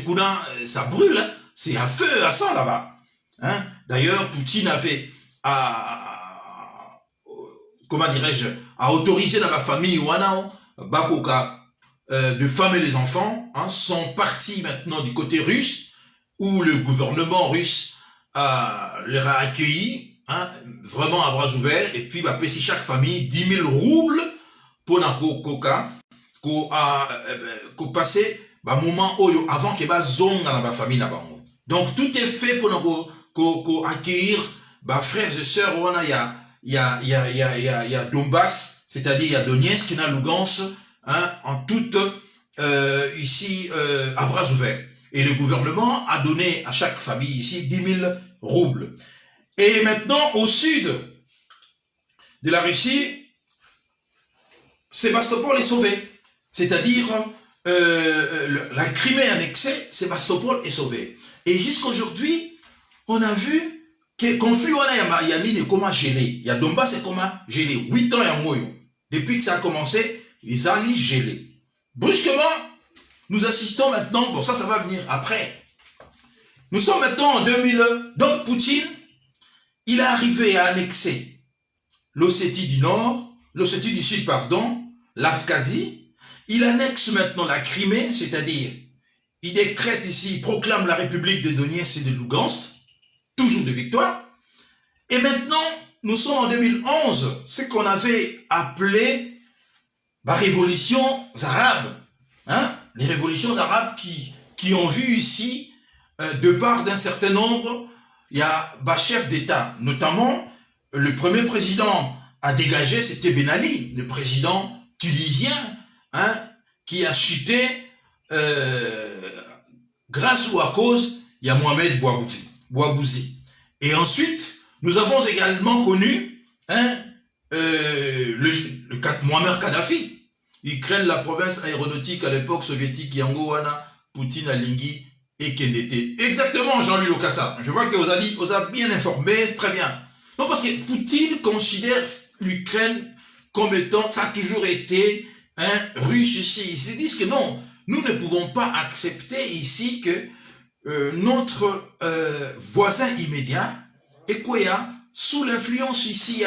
ça brûle, hein. C'est à feu, à sang là-bas. Hein? D'ailleurs, Poutine avait, comment dirais-je, a autorisé dans la famille Wanao, Bakoka, de femmes et les enfants, hein, sont partis maintenant du côté russe, où le gouvernement russe les a accueillis, hein, vraiment à bras ouverts, et puis payer chaque famille 10 000 roubles pour passer un moment avant que la zone dans la famille. Donc tout est fait pour accueillir frères et sœurs. Il y a Donbass, c'est-à-dire il y a Donetsk, il y a Lugansk, hein, en toute ici à bras ouverts. Et le gouvernement a donné à chaque famille ici 10 000 roubles. Et maintenant, au sud de la Russie, Sébastopol est sauvé. C'est-à-dire, la Crimée annexée, Sébastopol est sauvé. Et jusqu'aujourd'hui, on a vu que le conflit, il y a mis comme gelé. Il y a Donbass, c'est comme gelé. 8 ans et un moyen. Depuis que ça a commencé, ils ont gelé. Brusquement, nous assistons maintenant, bon ça va venir après. Nous sommes maintenant en 2000, donc Poutine, il est arrivé à annexer l'Ossétie du Nord, l'Ossétie du Sud, pardon, l'Abkhazie. Il annexe maintenant la Crimée, c'est-à-dire, il décrète ici, il proclame la République de Donetsk et de Lugansk, toujours de victoire. Et maintenant, nous sommes en 2011, ce qu'on avait appelé la révolution arabe. Hein? Les révolutions arabes qui ont vu ici, de part d'un certain nombre, il y a chefs d'État, notamment le premier président à dégager, c'était Ben Ali, le président tunisien, hein, qui a chuté grâce ou à cause, il y a Mohamed Bouazizi. Et ensuite, nous avons également connu hein, Muammar Kadhafi. Ils craignent la province aéronautique à l'époque soviétique, Yangowana, Poutine, Alingui et Kendete. Exactement, Jean-Louis Lokassa. Je vois que vous avez bien informé, très bien. Non, parce que Poutine considère l'Ukraine comme étant, ça a toujours été russe ici. Ils se disent que non, nous ne pouvons pas accepter ici que notre voisin immédiat, Ekoya, sous l'influence ici,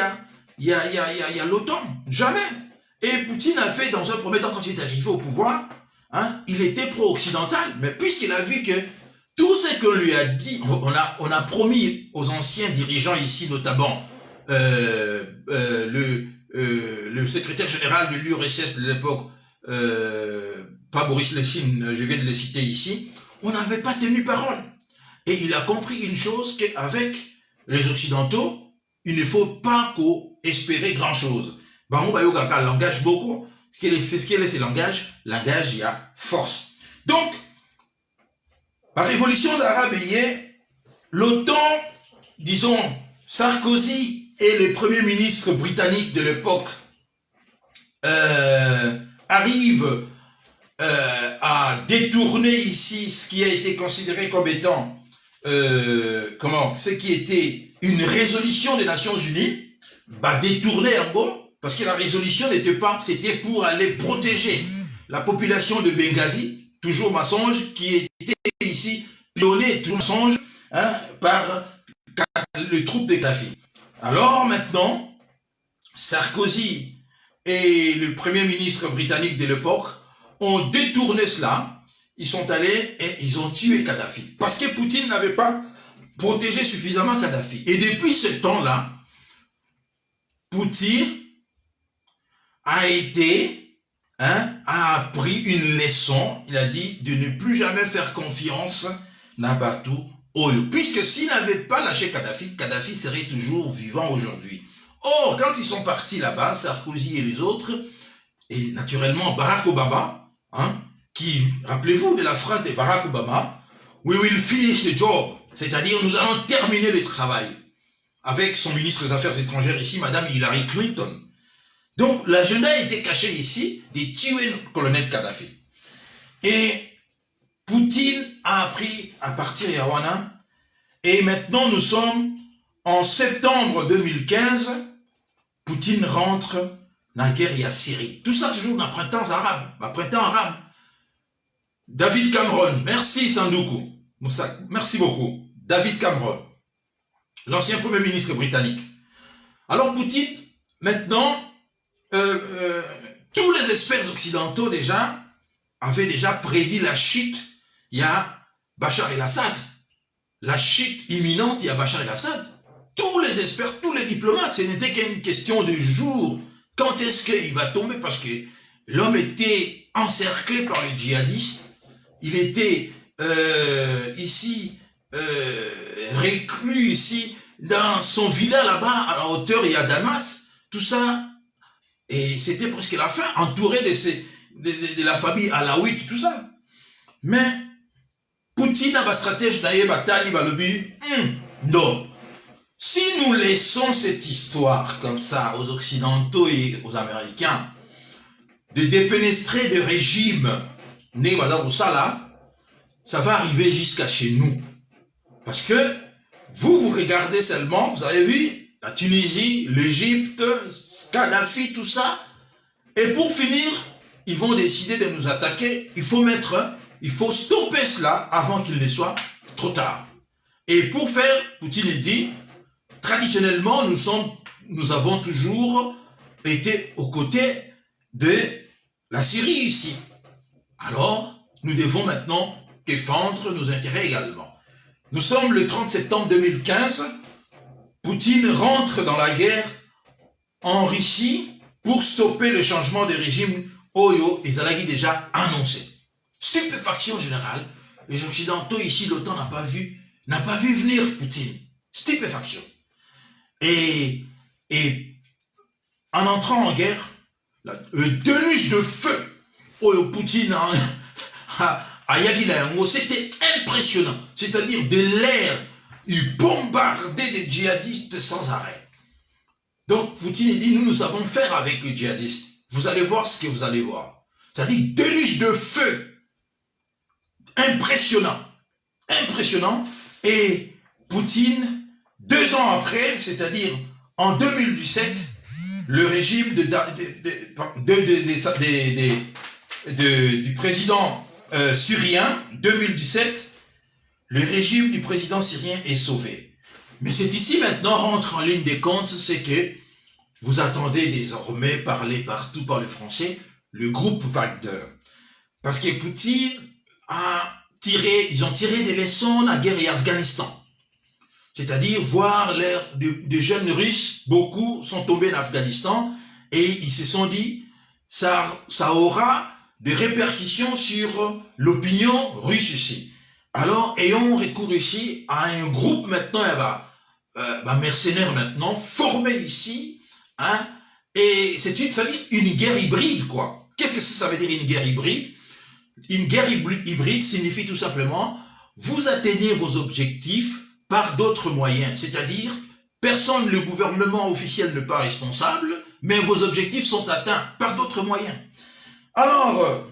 il y a l'OTAN. Jamais. Et Poutine a fait, dans un premier temps, quand il est arrivé au pouvoir, hein, il était pro-occidental. Mais puisqu'il a vu que tout ce qu'on lui a dit, on a promis aux anciens dirigeants ici, notamment le secrétaire général de l'URSS de l'époque, pas Boris Lessine, je viens de le citer ici, on n'avait pas tenu parole. Et il a compris une chose, qu'avec les Occidentaux, il ne faut pas espérer grand-chose. Bango Bayoga langage beaucoup. C'est ce qu'est ce langage. Langage, il y a force. Donc, la révolution arabe, l'OTAN, disons, Sarkozy et les premiers ministres britanniques de l'époque arrivent à détourner ici ce qui a été considéré comme étant ce qui était une résolution des Nations Unies, détourner en gros, parce que la résolution n'était pas, c'était pour aller protéger la population de Benghazi, toujours mensonge, qui était ici pionné, toujours mensonge, hein, par le troupe de Kadhafi. Alors maintenant, Sarkozy et le premier ministre britannique de l'époque ont détourné cela, ils sont allés et ils ont tué Kadhafi. Parce que Poutine n'avait pas protégé suffisamment Kadhafi. Et depuis ce temps-là, Poutine a appris une leçon, il a dit de ne plus jamais faire confiance Nabatu Oyo. Puisque s'il n'avait pas lâché Kadhafi, Kadhafi serait toujours vivant aujourd'hui. Or, quand ils sont partis là-bas, Sarkozy et les autres, et naturellement Barack Obama, hein, qui, rappelez-vous de la phrase de Barack Obama, we will finish the job, c'est-à-dire nous allons terminer le travail, avec son ministre des Affaires étrangères ici, Madame Hillary Clinton. Donc l'agenda était caché ici de tuer le colonel Kadhafi. Et Poutine a appris à partir d'Yawana, et maintenant nous sommes en septembre 2015, Poutine rentre la guerre, il y a Syrie. Tout ça toujours dans printemps arabe. David Cameron, merci Sandoukou. Moussa, merci beaucoup. David Cameron, l'ancien premier ministre britannique. Alors Poutine, maintenant, tous les experts occidentaux déjà avaient déjà prédit la chute. Il y a Bachar el-Assad. La chute imminente, il y a Bachar el-Assad. Tous les experts, tous les diplomates, ce n'était qu'une question de jours. Quand est-ce qu'il va tomber? Parce que l'homme était encerclé par les djihadistes. Il était ici, reclus ici, dans son villa là-bas, à la hauteur, il y a Damas, tout ça. Et c'était presque la fin, entouré de la famille alaouite, tout ça. Mais, Poutine, ma stratège d'ailleurs, Batali, Balobi, non. Si nous laissons cette histoire comme ça aux Occidentaux et aux Américains, de défenestrer des régimes nés au Sala, ça va arriver jusqu'à chez nous. Parce que vous regardez seulement, vous avez vu, la Tunisie, l'Égypte, Kadhafi, tout ça. Et pour finir, ils vont décider de nous attaquer. Il faut stopper cela avant qu'il ne soit trop tard. Et pour faire, Poutine dit, traditionnellement, nous avons toujours été aux côtés de la Syrie ici. Alors, nous devons maintenant défendre nos intérêts également. Nous sommes le 30 septembre 2015. Poutine rentre dans la guerre en Russie pour stopper le changement de régime Oyo et Zalagi déjà annoncé. Stupéfaction générale. Les Occidentaux ici, l'OTAN n'a pas vu venir Poutine. Stupéfaction. Et en entrant en guerre, le déluge de feu Oyo Poutine à Yaguilango, c'était impressionnant. C'est-à-dire de l'air, il bombardait des djihadistes sans arrêt. Donc Poutine dit, nous savons faire avec les djihadistes. Vous allez voir ce que vous allez voir. C'est-à-dire déluge de feu. Impressionnant. Impressionnant. Et Poutine, 2 ans après, c'est-à-dire en 2017, le régime du président syrien, 2017, le régime du président syrien est sauvé. Mais c'est ici maintenant rentre en ligne des comptes, c'est que vous attendez désormais parler partout par le français, le groupe Wagner. Parce que Poutine ils ont tiré des leçons de la guerre en Afghanistan. C'est-à-dire voir des jeunes Russes, beaucoup sont tombés en Afghanistan et ils se sont dit, ça aura des répercussions sur l'opinion russe ici. Alors, ayons recours ici à un groupe maintenant, mercenaires maintenant, formé ici, hein, et ça veut dire une guerre hybride, quoi. Qu'est-ce que ça veut dire une guerre hybride? Une guerre hybride signifie tout simplement, vous atteignez vos objectifs par d'autres moyens, c'est-à-dire, personne, le gouvernement officiel n'est pas responsable, mais vos objectifs sont atteints par d'autres moyens. Alors,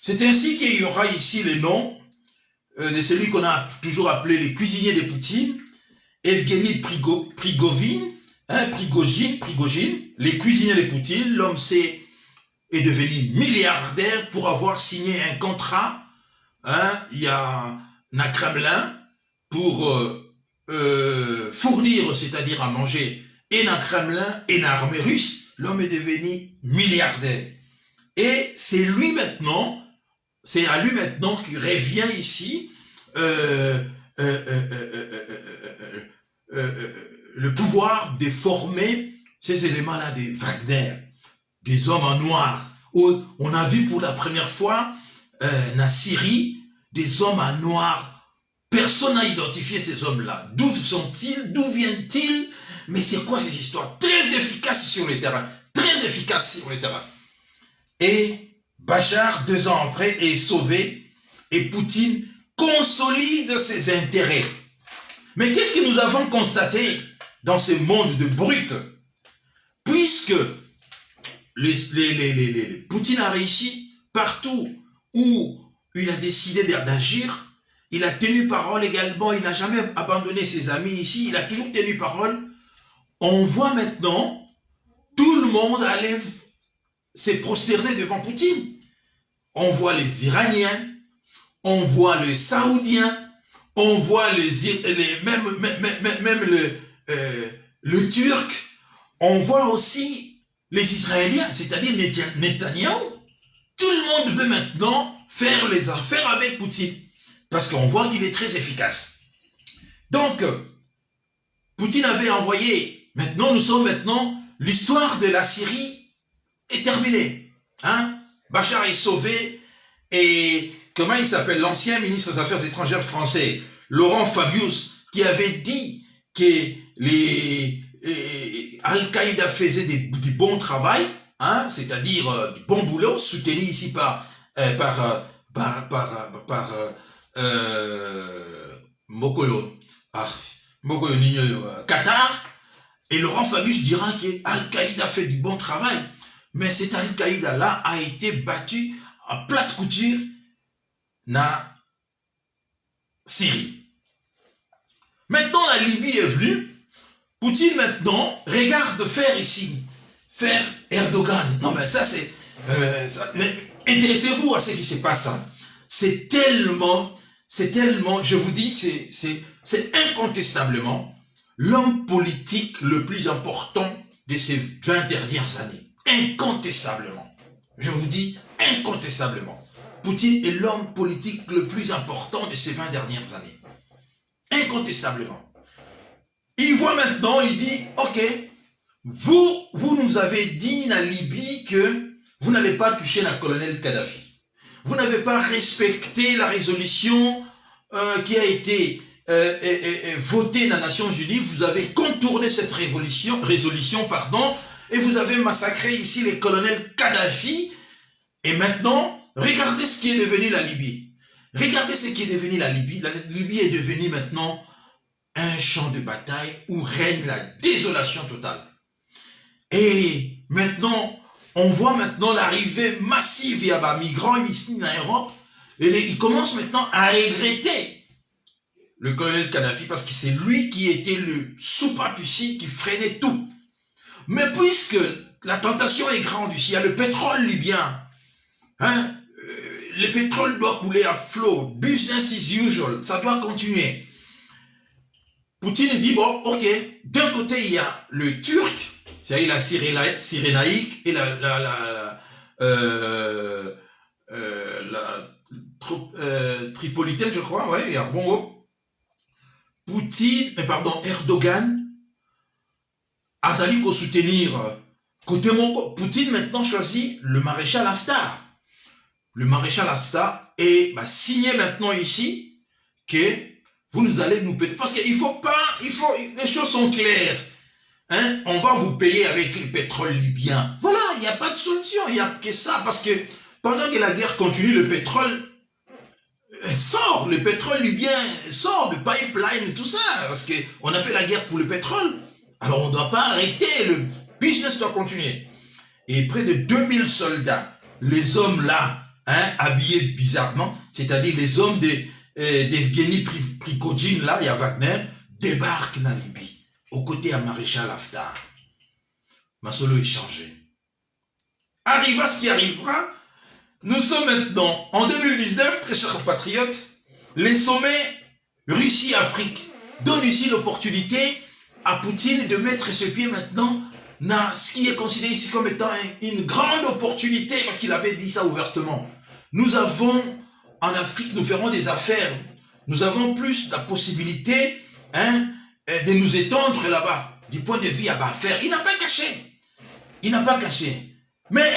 c'est ainsi qu'il y aura ici les noms de celui qu'on a toujours appelé les cuisiniers de Poutine, Evgeny Prigogine, les cuisiniers de Poutine. L'homme est devenu milliardaire pour avoir signé un contrat, il y a un Kremlin pour fournir, c'est-à-dire à manger, et un Kremlin et une armée russe. L'homme est devenu milliardaire. Et c'est lui maintenant, c'est à lui maintenant qui revient ici le pouvoir de former ces éléments-là de Wagner, des hommes en noir. Où on a vu pour la première fois en Syrie des hommes en noir. Personne n'a identifié ces hommes-là. D'où sont-ils? D'où viennent-ils? Mais c'est quoi ces histoires? Très efficaces sur le terrain. Très efficaces sur le terrain. Et Bachar, 2 ans après, est sauvé et Poutine consolide ses intérêts. Mais qu'est-ce que nous avons constaté dans ce monde de brutes? Puisque Poutine a réussi partout où il a décidé d'agir, il a tenu parole également, il n'a jamais abandonné ses amis ici, il a toujours tenu parole. On voit maintenant tout le monde aller s'est prosterné devant Poutine. On voit les Iraniens, on voit les Saoudiens, on voit même le Turc, on voit aussi les Israéliens, c'est-à-dire Netanyahou. Tout le monde veut maintenant faire les affaires avec Poutine, parce qu'on voit qu'il est très efficace. Donc, Poutine avait envoyé, l'histoire de la Syrie est terminée. Hein? Bachar est sauvé, et comment il s'appelle, l'ancien ministre des Affaires étrangères français, Laurent Fabius, qui avait dit que Al-Qaïda faisait du bon travail, hein, c'est-à-dire du bon boulot, soutenu ici par Qatar, et Laurent Fabius dira que Al-Qaïda fait du bon travail, mais cet Al-Qaïda-là a été battu à plate couture dans Syrie. Maintenant, la Libye est venue. Poutine, maintenant, regarde faire Erdogan. Non, mais ça, c'est... intéressez-vous à ce qui se passe. Hein. C'est tellement, je vous dis que c'est incontestablement l'homme politique le plus important de ces 20 dernières années. Incontestablement. Je vous dis incontestablement. Poutine est l'homme politique le plus important de ces 20 dernières années. Incontestablement. Il voit maintenant, il dit, ok, vous nous avez dit en Libye que vous n'allez pas toucher la colonel Kadhafi. Vous n'avez pas respecté la résolution qui a été votée dans les Nations Unies. Vous avez contourné cette résolution, et vous avez massacré ici les colonels Kadhafi. Et maintenant, regardez ce qui est devenu la Libye. Regardez ce qui est devenu la Libye. La Libye est devenue maintenant un champ de bataille où règne la désolation totale. Et maintenant, on voit maintenant l'arrivée massive des migrants ici en Europe. Et ils commencent maintenant à regretter le colonel Kadhafi parce que c'est lui qui était le soupape ici qui freinait tout. Mais puisque la tentation est grande ici, il y a le pétrole libyen. Hein? Le pétrole doit couler à flot. Business is usual. Ça doit continuer. Poutine dit, bon, ok, d'un côté, il y a le Turc, c'est-à-dire la Cyrénaïque et la Tripolitaine, je crois, ouais, il y a Bongo. Erdogan, Azali pour soutenir côté Mongo. Poutine maintenant choisit le maréchal Haftar. Le maréchal Haftar est signé maintenant ici que vous nous allez nous payer. Parce qu'il faut pas, les choses sont claires. Hein? On va vous payer avec le pétrole libyen. Voilà, il n'y a pas de solution, il n'y a que ça. Parce que pendant que la guerre continue, le pétrole sort, le pétrole libyen sort, le pipeline et tout ça. Parce qu'on a fait la guerre pour le pétrole. Alors on ne doit pas arrêter, le business doit continuer. Et près de 2000 soldats, les hommes là, hein, habillés bizarrement, c'est-à-dire les hommes d'Evgeny Prigojine, là, il y a Wagner, débarquent dans la Libye, aux côtés à maréchal Haftar. Masolo est changé. Arriva ce qui arrivera, nous sommes maintenant, en 2019, très chers patriotes, les sommets Russie-Afrique donnent ici l'opportunité à Poutine de mettre ses pieds maintenant dans ce qui est considéré ici comme étant une grande opportunité, parce qu'il avait dit ça ouvertement. Nous avons, en Afrique, nous ferons des affaires. Nous avons plus la possibilité, hein, de nous étendre là-bas, du point de vue à affaires. Il n'a pas caché. Il n'a pas caché. Mais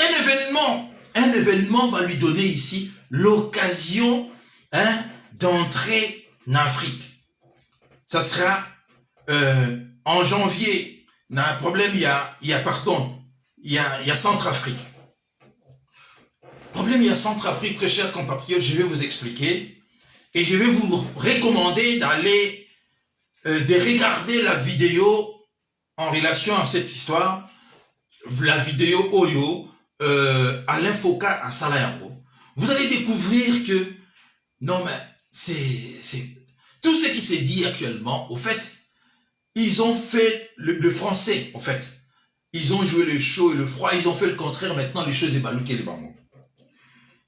un événement va lui donner ici l'occasion, hein, d'entrer en Afrique. Ça sera en janvier. Il y a un problème, il y a Centrafrique. Problème, il y a Centrafrique, très chers compatriotes, je vais vous expliquer. Et je vais vous recommander d'aller, de regarder la vidéo en relation à cette histoire. La vidéo Oyo, Alain Foucault à Salayango. Vous allez découvrir que, non mais, c'est tout ce qui s'est dit actuellement, au fait, ils ont fait le français, en fait. ils ont joué le chaud et le froid, ils ont fait le contraire, maintenant les choses ébalouquées les bambous.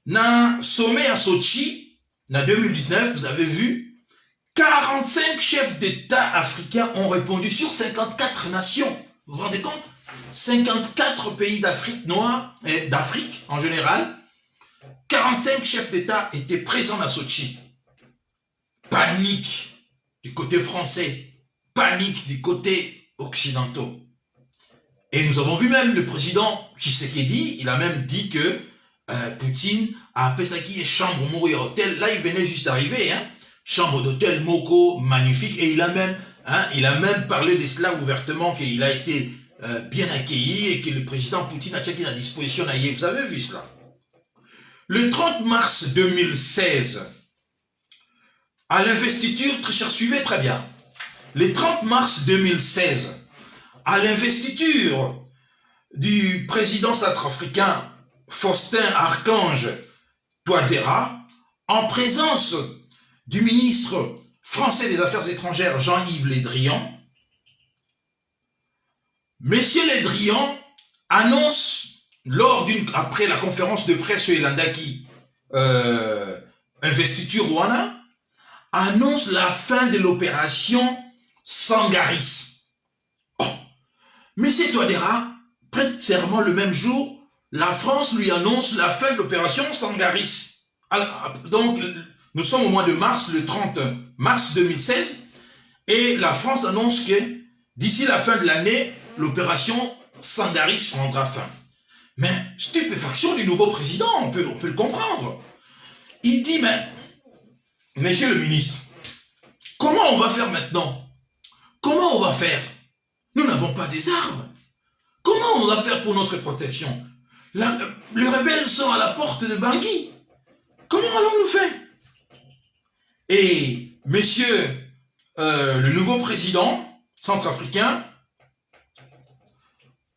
Dans le sommet à Sochi, en 2019, vous avez vu, 45 chefs d'État africains ont répondu sur 54 nations. Vous vous rendez compte? 54 pays d'Afrique noire, et d'Afrique en général, 45 chefs d'État étaient présents à Sochi. Panique du côté français, panique du côté occidental. Et nous avons vu même le président Tshisekedi, il a même dit que Poutine a appelé ça qui est chambre mourir hôtel. Là, il venait juste d'arriver, hein, chambre d'hôtel Moko, magnifique. Et il a même parlé de cela ouvertement, qu'il a été bien accueilli et que le président Poutine a checké la disposition. Vous avez vu cela? Le 30 mars 2016, à l'investiture, très cher, suivez très bien. Le 30 mars 2016, à l'investiture du président centrafricain Faustin Archange Touadéra, en présence du ministre français des Affaires étrangères Jean-Yves Le Drian, Monsieur Le Drian annonce, après la conférence de presse sur Elandaki, investiture Rwanda, annonce la fin de l'opération Sangaris. Oh, Monsieur Touadéra prête serment le même jour, la France lui annonce la fin de l'opération Sangaris. Alors, donc, nous sommes au mois de mars, le 30 mars 2016, et la France annonce que d'ici la fin de l'année, l'opération Sangaris prendra fin. Mais stupéfaction du nouveau président, on peut le comprendre. Il dit, mais, monsieur le ministre, comment on va faire maintenant? Comment on va faire? Nous n'avons pas des armes. Comment on va faire pour notre protection? Le rebelle sort à la porte de Bangui. Comment allons-nous faire? Et monsieur le nouveau président centrafricain,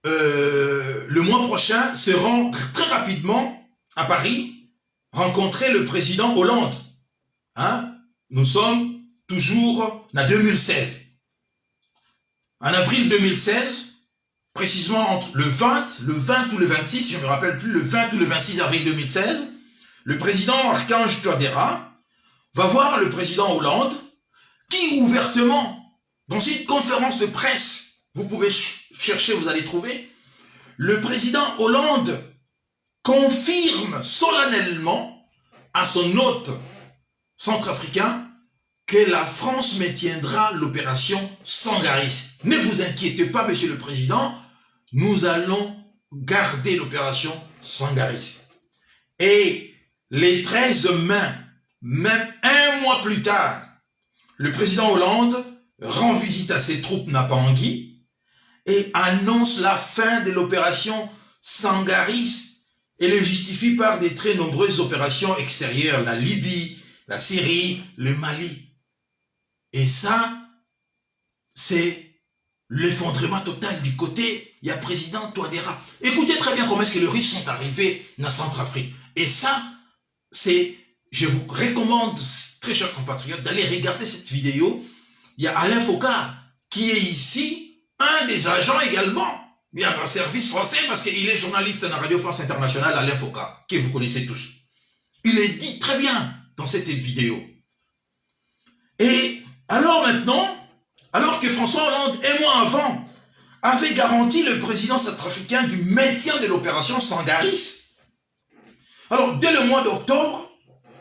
le mois prochain, se rend très rapidement à Paris, rencontrer le président Hollande. Hein? Nous sommes toujours en 2016. En avril 2016, précisément entre le 20 ou le 26, je ne me rappelle plus, le 20 ou le 26 avril 2016, le président Archange Touadéra va voir le président Hollande, qui ouvertement, dans une conférence de presse, vous pouvez chercher, vous allez trouver, le président Hollande confirme solennellement à son hôte centrafricain que la France maintiendra l'opération Sangaris. Ne vous inquiétez pas, monsieur le président, nous allons garder l'opération Sangaris. Et les 13 mai, même un mois plus tard, le président Hollande rend visite à ses troupes à Bangui et annonce la fin de l'opération Sangaris et le justifie par des très nombreuses opérations extérieures, la Libye, la Syrie, le Mali. Et ça, c'est l'effondrement total du côté, il y a président Touadéra. Écoutez très bien comment est-ce que les Russes sont arrivés en Centrafrique. Et ça, c'est, je vous recommande, très chers compatriotes, d'aller regarder cette vidéo. Il y a Alain Foucault qui est ici, un des agents également, il y a un service français parce qu'il est journaliste dans Radio France Internationale, Alain Foucault, que vous connaissez tous. Il est dit très bien dans cette vidéo. Et alors maintenant, alors que François Hollande, un mois avant, avait garanti le président centrafricain du maintien de l'opération Sangaris, alors dès le mois d'octobre,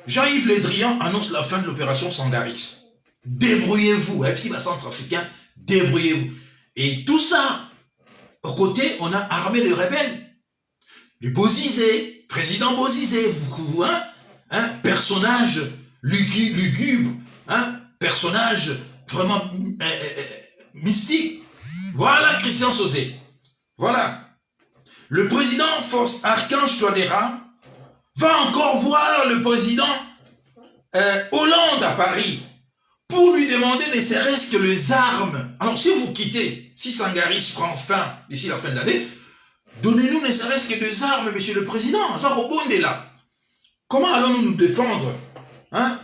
Jean-Yves Le Drian annonce la fin de l'opération Sangaris. Débrouillez-vous, FCBA centrafricain, débrouillez-vous. Et tout ça, au côté, on a armé les rebelles. Le Bozizé, président Bozizé, vous, hein, personnage lugubre, hein, personnage vraiment mystique. Voilà Christian Sosé. Voilà. Le président Archange Touadéra va encore voir le président Hollande à Paris pour lui demander ne serait-ce que les armes. Alors si vous quittez, si Sangaris prend fin d'ici la fin de l'année, donnez-nous ne serait-ce que des armes, monsieur le président. Ça rebondit là. Comment allons-nous nous défendre, hein,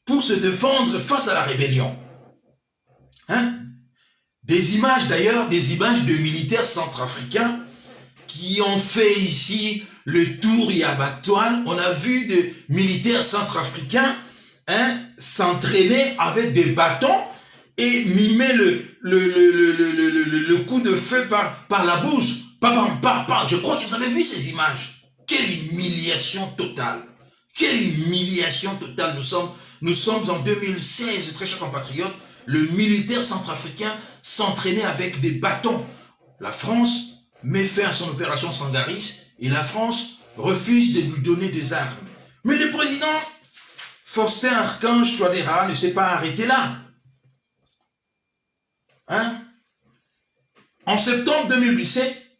pour se défendre face à la rébellion, hein? Des images d'ailleurs, des images de militaires centrafricains qui ont fait ici le tour Yabatoile. On a vu des militaires centrafricains s'entraîner avec des bâtons et mimer le coup de feu par la bouche. Je crois que vous avez vu ces images. Quelle humiliation totale. Quelle humiliation totale. Nous sommes en 2016, très chers compatriotes. Le militaire centrafricain s'entraînait avec des bâtons. La France met fin à son opération Sangaris et la France refuse de lui donner des armes. Mais le président Faustin Archange Touadéra ne s'est pas arrêté là. En septembre 2017,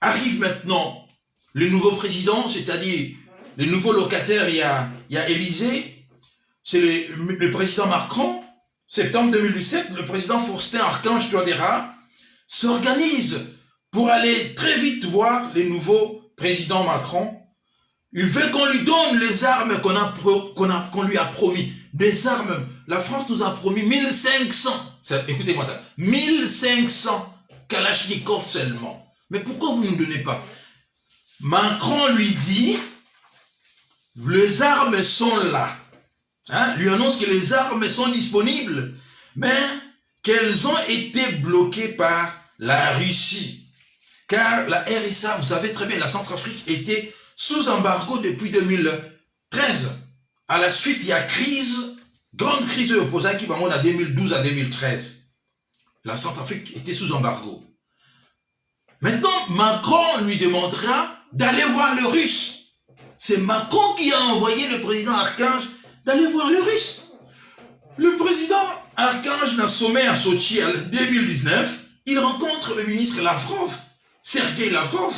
arrive maintenant le nouveau président, c'est-à-dire le nouveau locataire, il y a Élysée, c'est le président Macron. Septembre 2017, le président Faustin Archange Touadéra s'organise pour aller très vite voir le nouveau président Macron. Il veut qu'on lui donne les armes qu'on lui a promis. Des armes, la France nous a promis 1500, écoutez-moi, 1500 Kalachnikov seulement. Mais pourquoi vous ne nous donnez pas? Macron lui dit, les armes sont là. Lui annonce que les armes sont disponibles, mais qu'elles ont été bloquées par la Russie. Car la RSA, vous savez très bien, la Centrafrique était sous embargo depuis 2013. À la suite, il y a crise, grande crise opposée qui va monter à 2012 à 2013. La Centrafrique était sous embargo. Maintenant, Macron lui demandera d'aller voir le Russe. C'est Macron qui a envoyé le président Archange d'aller voir le Russe. Le président Archange d'un sommet à Sochi en 2019, il rencontre le ministre Lavrov, Sergei Lavrov.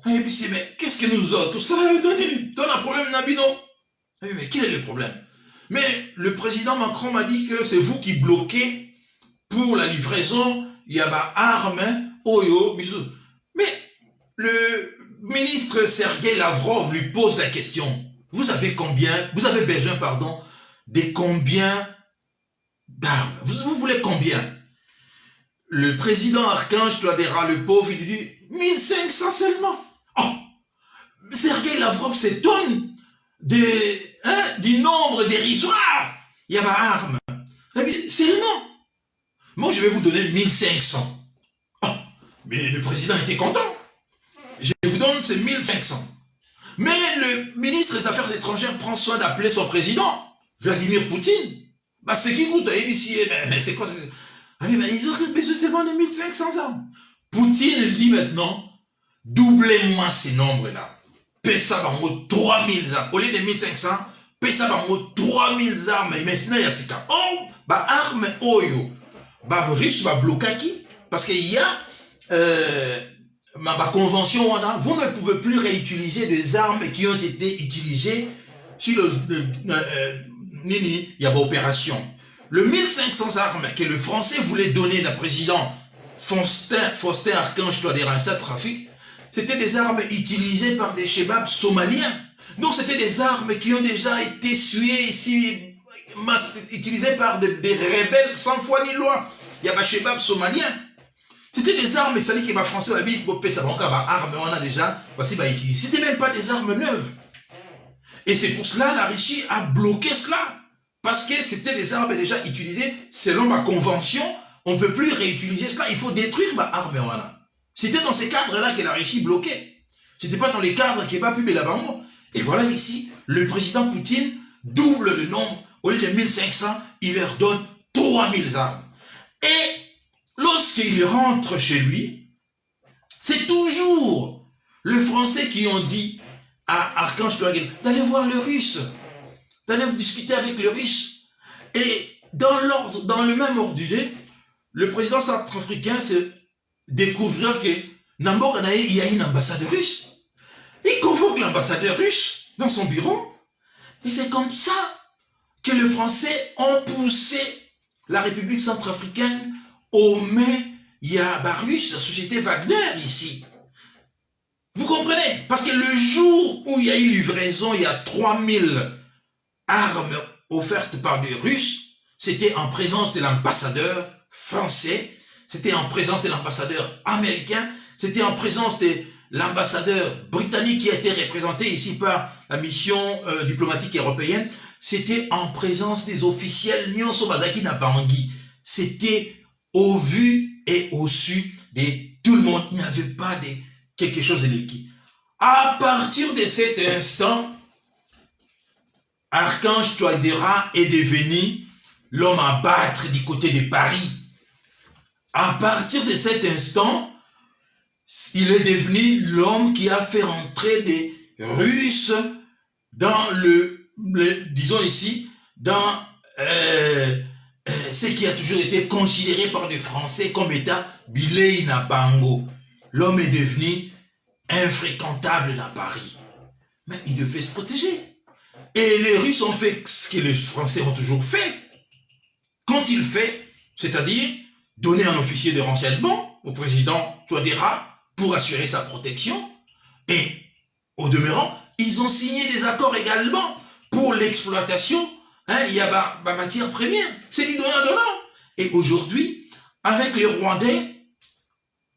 Et puis c'est, mais qu'est-ce que nous autres, tout ça a donné? Donne un problème, Nabino. Mais quel est le problème? Mais le président Macron m'a dit que c'est vous qui bloquez pour la livraison, il y a ma arme, Oyo, bisous. Mais le ministre Sergei Lavrov lui pose la question. Vous avez besoin, pardon, de combien d'armes? Vous voulez combien? Le président Archange Touadéra, le pauvre, il lui dit 1500 seulement. Oh, Sergei Lavrov s'étonne du nombre dérisoire. Il y a ma arme. Eh bien, seulement. Moi, je vais vous donner 1500. Oh, mais le président était content. Je vous donne ces 1500. Mais le ministre des Affaires étrangères prend soin d'appeler son président, Vladimir Poutine. Bah, c'est qui goûte ABC? Mais c'est quoi? Ah, mais ils ont besoin seulement de 1500 armes. Poutine dit maintenant, doublez-moi ces nombres-là. Paie ça par mot 3000 armes. Au lieu de 1500, paie ça par mot 3000 armes. Mais maintenant, il y a ces cas. Oh, bah, armes Oyo. Bah, Russe va bloquer qui? Parce qu'il y a ma convention, vous ne pouvez plus réutiliser des armes qui ont été utilisées sur il y a opération. Le 1500 armes que le Français voulait donner le président Faustin Archange Touadéra, ça trafic, c'était des armes utilisées par des chebabs somaliens. Donc c'était des armes qui ont déjà été suées ici, utilisées par des rebelles sans foi ni loi. Il y a des chebabs somaliens. C'était des armes, ça dit que les Français ont dit que armes, on a déjà, utilisé. C'était même pas des armes neuves. Et c'est pour cela la Russie a bloqué cela. Parce que c'était des armes déjà utilisées selon ma convention. On ne peut plus réutiliser cela. Il faut détruire ma arme. C'était dans ces cadres-là que la Russie bloquait. C'était pas dans les cadres qui n'est pas pu là-bas. Et voilà ici, le président Poutine double le nombre. Au lieu de 1500, il leur donne 3000 armes. Et lorsqu'il rentre chez lui, c'est toujours les Français qui ont dit à Archange Touadéra d'aller voir le Russe, d'aller discuter avec le Russe. Et dans le même ordre d'idée, le président centrafricain s'est découvert que Nambour il y a une ambassade russe. Il convoque l'ambassadeur russe dans son bureau. Et c'est comme ça que les Français ont poussé la République centrafricaine au mai, il y a Russe, la société Wagner ici. Vous comprenez? Parce que le jour où il y a eu livraison, il y a 3000 armes offertes par des Russes, c'était en présence de l'ambassadeur français, c'était en présence de l'ambassadeur américain, c'était en présence de l'ambassadeur britannique qui a été représenté ici par la mission diplomatique européenne, c'était en présence des officiels Nyonso Bazaki na Bangui. C'était au vu et au su de tout le monde. Il n'y avait pas de quelque chose de liquide. À partir de cet instant, Archange Touadéra est devenu l'homme à battre du côté de Paris. À partir de cet instant, il est devenu l'homme qui a fait entrer des Russes dans disons ici, dans ce qui a toujours été considéré par les Français comme étant Bilei na Bango. L'homme est devenu infréquentable dans Paris. Mais il devait se protéger. Et les Russes ont fait ce que les Français ont toujours fait. Quand il fait, c'est-à-dire donner un officier de renseignement au président Touadéra pour assurer sa protection. Et au demeurant, ils ont signé des accords également pour l'exploitation. Il y a ma matière première. C'est du donnant-donnant. Et aujourd'hui, avec les Rwandais,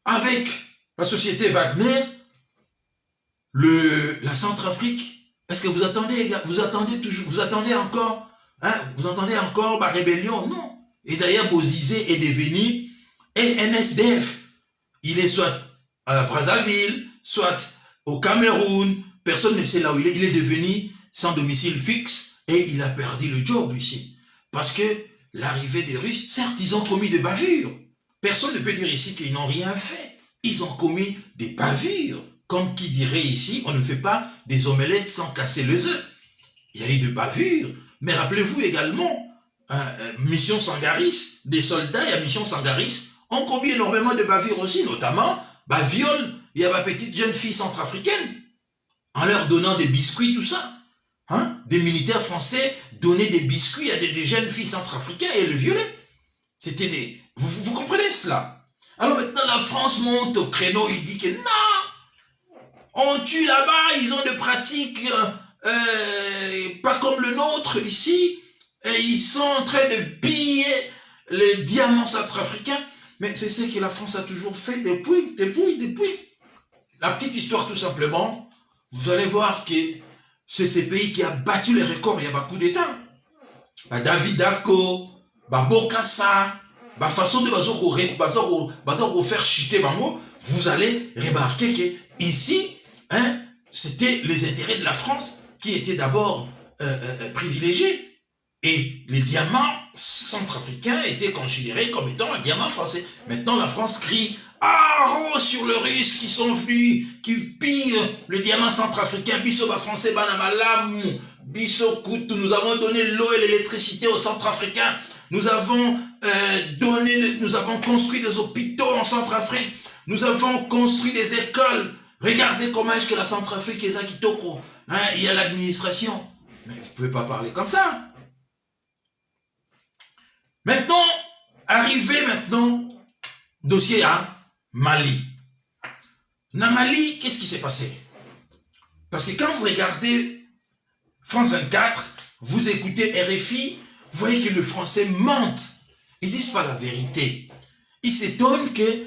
avec la société Wagner, la Centrafrique, est-ce que vous attendez encore, vous entendez encore la rébellion? Non. Et d'ailleurs, Bozizé est devenu NSDF. Il est soit à Brazzaville, soit au Cameroun. Personne ne sait là où il est. Il est devenu sans domicile fixe et il a perdu le job ici. Parce que l'arrivée des Russes, certes, ils ont commis des bavures. Personne ne peut dire ici qu'ils n'ont rien fait. Ils ont commis des bavures. Comme qui dirait ici, on ne fait pas des omelettes sans casser les œufs. Il y a eu des bavures. Mais rappelez-vous également, Mission Sangaris, des soldats à Mission Sangaris ont commis énormément de bavures aussi, notamment viol. Il y a ma petite jeune fille centrafricaine, en leur donnant des biscuits, tout ça. Des militaires français donnaient des biscuits à des jeunes filles centrafricaines et le violaient. C'était des... Vous comprenez cela? Alors maintenant, la France monte au créneau, il dit que non, on tue là-bas, ils ont des pratiques pas comme le nôtre ici, et ils sont en train de piller les diamants centrafricains. Mais c'est ce que la France a toujours fait depuis. La petite histoire tout simplement, vous allez voir que c'est ce pays qui a battu les records, il y a beaucoup d'États. David Dako, Bokassa, façon de faire chuter, vous allez remarquer que ici, c'était les intérêts de la France qui étaient d'abord privilégiés. Et les diamants centrafricains étaient considérés comme étant un diamant français. Maintenant, la France crie « Haro sur les Russes qui sont venus, qui pillent le diamant centrafricain. Biso ba français, banamalamu, biso kutu. Nous avons donné l'eau et l'électricité aux centrafricains. Nous avons construit des hôpitaux en Centrafrique. Nous avons construit des écoles. Regardez comment est-ce que la Centrafrique est à Kitoko. Il y a l'administration. Mais vous ne pouvez pas parler comme ça. Maintenant, dossier à Mali. Dans Mali, qu'est-ce qui s'est passé? Parce que quand vous regardez France 24, vous écoutez RFI, vous voyez que le français mente. Ils ne disent pas la vérité. Ils s'étonnent que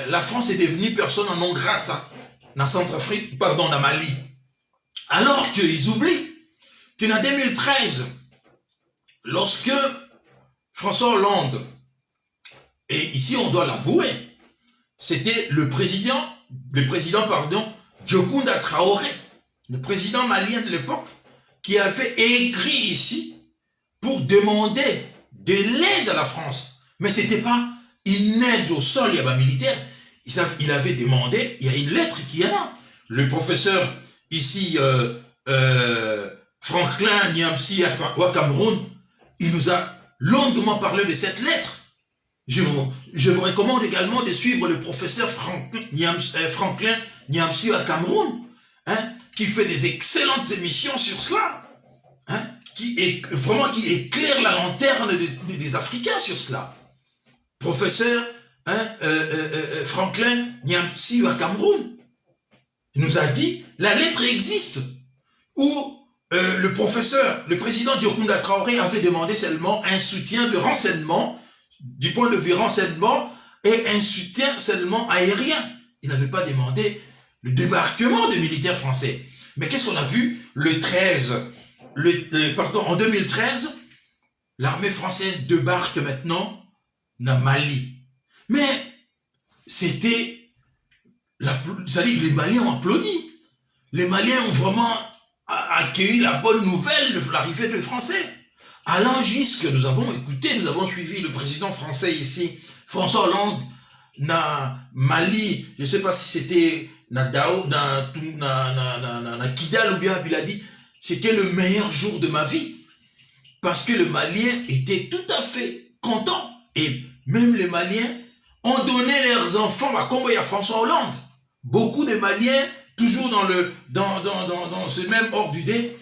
la France est devenue personne non grata dans Centrafrique, pardon, dans Mali. Alors qu'ils oublient qu'en 2013, lorsque François Hollande, et ici on doit l'avouer, c'était le président, Diokounda Traoré, le président malien de l'époque, qui avait écrit ici pour demander de l'aide à la France. Mais ce n'était pas une aide au sol, il y avait un militaire. Il avait demandé, il y a une lettre qui est là. Le professeur ici, Franklin Nyamsi au Cameroun, il nous a longuement parlé de cette lettre. Je vous recommande également de suivre le professeur Franklin Nyamsi au Cameroun, qui fait des excellentes émissions sur cela, qui éclaire la lanterne des Africains sur cela. Professeur Franklin Nyamsi au Cameroun, il nous a dit, la lettre existe, où le président Diokounda Traoré avait demandé seulement un soutien de renseignement, du point de vue renseignement, et un soutien seulement aérien. Il n'avait pas demandé le débarquement des militaires français. Mais qu'est-ce qu'on a vu en 2013, l'armée française débarque maintenant dans Mali. Mais c'était, les Maliens ont applaudi. Les Maliens ont vraiment accueilli la bonne nouvelle de l'arrivée des Français. Allant jusque, nous avons suivi le président français ici, François Hollande, na Mali, je ne sais pas si c'était na Kidal ou bien il a dit, c'était le meilleur jour de ma vie. Parce que les Maliens étaient tout à fait contents. Et même les Maliens ont donné leurs enfants, comme il y a François Hollande. Beaucoup de Maliens, toujours dans ce même ordre d'idée,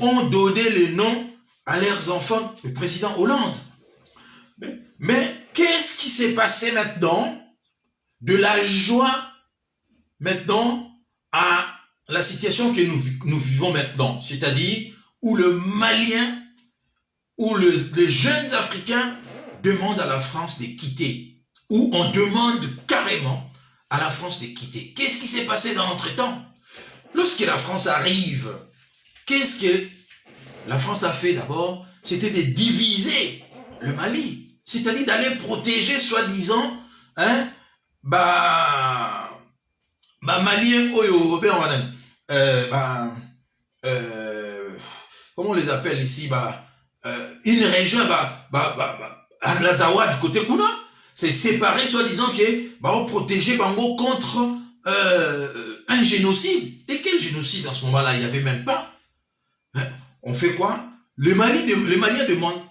ont donné les noms à leurs enfants, le président Hollande. Mais qu'est-ce qui s'est passé maintenant de la joie maintenant à la situation que nous vivons maintenant, c'est-à-dire où le Malien, où les jeunes Africains demandent à la France de quitter, où on demande carrément à la France de quitter. Qu'est-ce qui s'est passé dans l'entretemps? Lorsque la France arrive, qu'est-ce que la France a fait d'abord? C'était de diviser le Mali, c'est-à-dire d'aller protéger, soi-disant, Maliens, comment on les appelle ici, une région, Aglazawa, du côté Kuna, c'est séparé, soi-disant, que, on protégeait Bango contre un génocide. Et quel génocide en ce moment-là? Il n'y avait même pas. On fait quoi? Les Maliens demandent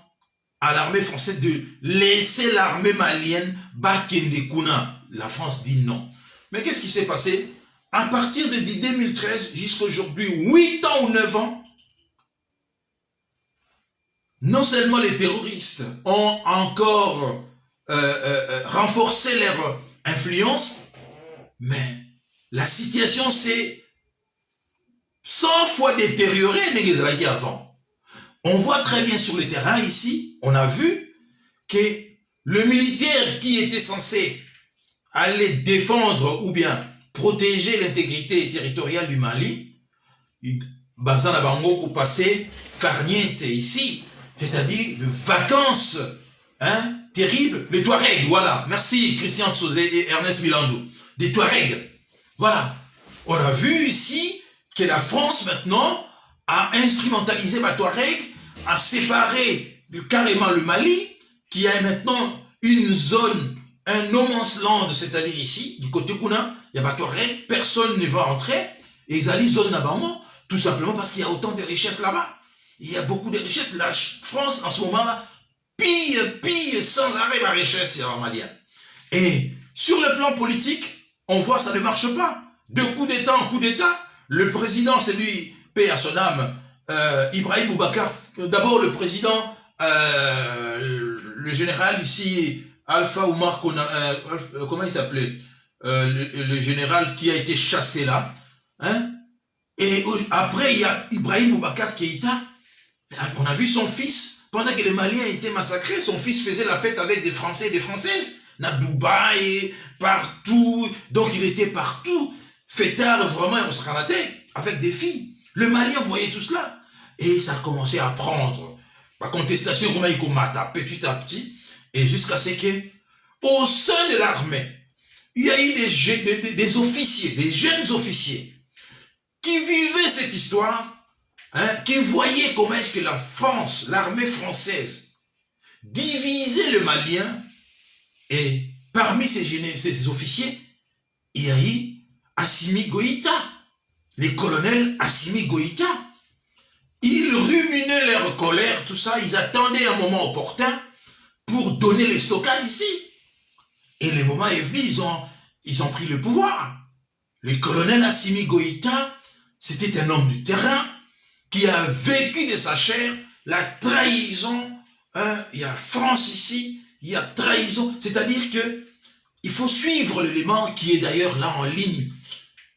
à l'armée française de laisser l'armée malienne Bakende Kuna. La France dit non. Mais qu'est-ce qui s'est passé? À partir de 2013 jusqu'à aujourd'hui, 8 ans ou 9 ans, non seulement les terroristes ont encore renforcé leur influence, mais la situation s'est 100 fois détériorée avant. On voit très bien sur le terrain ici, on a vu que le militaire qui était censé aller défendre ou bien protéger l'intégrité territoriale du Mali, Bazana Bango pour passer farniente ici, c'est-à-dire de vacances terribles, les Touaregs, voilà, merci Christian Tsosé et Ernest Milando, des Touaregs, voilà. On a vu ici que la France maintenant a instrumentalisé les Touaregs, a séparé carrément le Mali, qui a maintenant une zone, un no man's land, c'est-à-dire ici, du côté Kuna, il y a Touareg, personne ne va entrer, et ils allaient zone là-bas, tout simplement parce qu'il y a autant de richesses là-bas. Il y a beaucoup de richesses. La France, en ce moment-là, pille sans arrêt la richesse malienne. Et sur le plan politique, on voit que ça ne marche pas. De coup d'État en coup d'État, le président, c'est lui, paix à son âme, Ibrahim Boubacar, d'abord le président, le général ici, Alpha Oumar, comment il s'appelait, le général qui a été chassé là, et après il y a Ibrahim Boubacar Keïta, on a vu son fils, pendant que les Maliens étaient massacrés, son fils faisait la fête avec des Français et des Françaises, à Dubaï, partout, donc il était partout, fêtard vraiment, on se ramatait avec des filles. Le Malien voyait tout cela, et ça a commencé à prendre, la contestation, comment il commence petit à petit, et jusqu'à ce que, au sein de l'armée, il y a eu des officiers, des jeunes officiers, qui vivaient cette histoire, qui voyaient comment est-ce que la France, l'armée française, divisait le Malien, et parmi ces officiers, il y a eu Assimi Goïta, les colonels Assimi Goïta. Ils ruminaient leur colère, tout ça, ils attendaient un moment opportun pour donner les stockages ici. Et le moment est venu, ils ont pris le pouvoir. Le colonel Assimi Goïta, c'était un homme du terrain qui a vécu de sa chair la trahison. Il y a France ici, il y a trahison. C'est-à-dire que il faut suivre l'élément qui est d'ailleurs là en ligne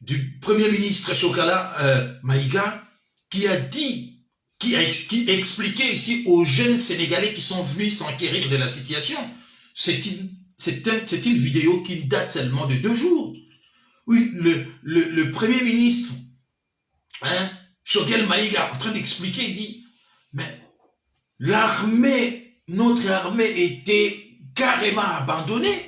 du Premier ministre Chokala Maïga, qui a dit, qui expliquait ici aux jeunes Sénégalais qui sont venus s'enquérir de la situation. C'est une vidéo qui date seulement de 2 jours. Oui, le Premier ministre, hein, Choguel Maïga, en train d'expliquer, il dit, mais notre armée était carrément abandonnée.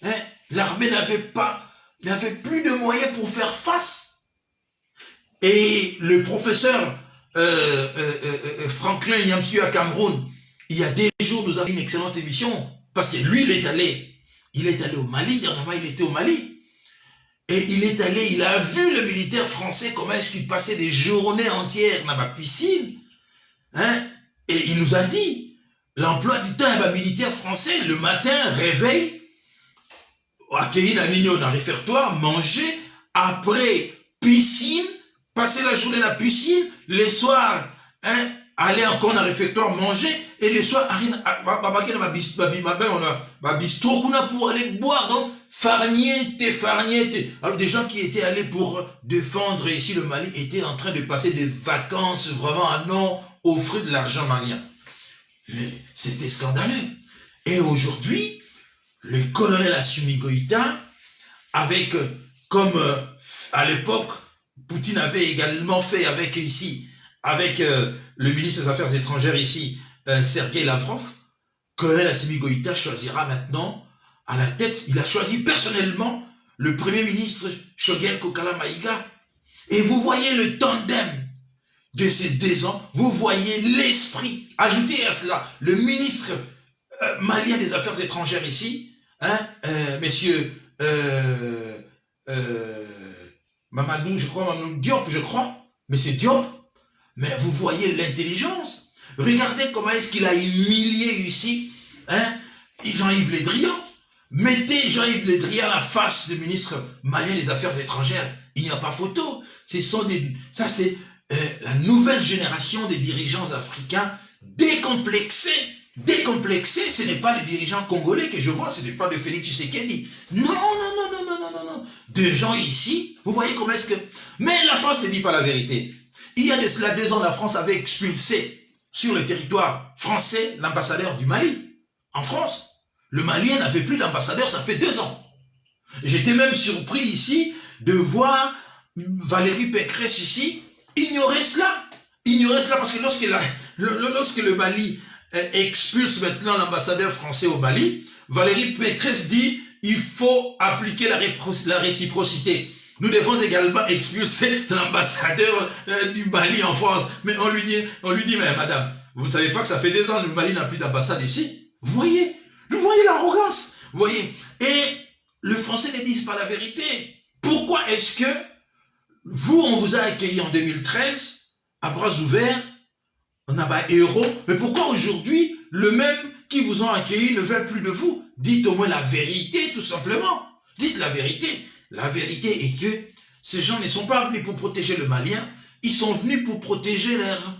Hein? L'armée n'avait plus de moyens pour faire face. Et le professeur Franklin Yamsu à Cameroun, il y a des jours, nous avons une excellente émission, parce que lui, il est allé au Mali, dernièrement, il était au Mali. Et il a vu le militaire français, comment est-ce qu'il passait des journées entières dans la piscine. Hein? Et il nous a dit, l'emploi du temps militaire français, le matin, réveil, accueillir la ligne dans le réfectoire, manger, après piscine, passer la journée dans la piscine, les soirs, hein, aller encore dans le réfectoire, manger, et les soirs, bistrot pour aller boire, donc, farniente. Alors, des gens qui étaient allés pour défendre ici le Mali étaient en train de passer des vacances vraiment à non au fruit de l'argent malien. C'était scandaleux. Et aujourd'hui, le colonel Assimi Goïta, avec, comme à l'époque, Poutine avait également fait avec le ministre des Affaires étrangères ici, Sergueï Lavrov, colonel Assimi Goïta choisira maintenant à la tête, il a choisi personnellement le Premier ministre Choguel Kokala Maïga. Et vous voyez le tandem de ces 2 ans, vous voyez l'esprit. Ajoutez à cela le ministre malien des Affaires étrangères ici, hein, monsieur Mamadou, Mamadou Diop, je crois, monsieur Diop, mais vous voyez l'intelligence. Regardez comment est-ce qu'il a humilié ici, hein, Jean-Yves Le Drian. Mettez Jean-Yves Le Drian à la face du ministre malien des Affaires étrangères. Il n'y a pas photo. Ça, c'est la nouvelle génération des dirigeants africains décomplexés. Décomplexés, ce n'est pas les dirigeants congolais que je vois, ce n'est pas de Félix Tshisekedi. Non. De gens ici, vous voyez comment est-ce que... Mais la France ne dit pas la vérité. Il y a de cela 2 ans, la France avait expulsé sur le territoire français l'ambassadeur du Mali, en France. Le Malien n'avait plus d'ambassadeur, ça fait 2 ans. J'étais même surpris ici de voir Valérie Pécresse ici ignorer cela. Ignorer cela parce que lorsque le Mali expulse maintenant l'ambassadeur français au Mali, Valérie Pécresse dit il faut appliquer la réciprocité. Nous devons également expulser l'ambassadeur du Mali en France. Mais on lui dit, mais madame, vous ne savez pas que ça fait 2 ans que le Mali n'a plus d'ambassade ici? Vous voyez l'arrogance. Vous voyez. Et le Français ne dit pas la vérité. Pourquoi est-ce que vous, on vous a accueilli en 2013 à bras ouverts, on a pas héros, mais pourquoi aujourd'hui, le même qui vous ont accueilli ne veut plus de vous? Dites au moins la vérité, tout simplement. Dites la vérité. La vérité est que ces gens ne sont pas venus pour protéger le Malien, ils sont venus pour protéger leurs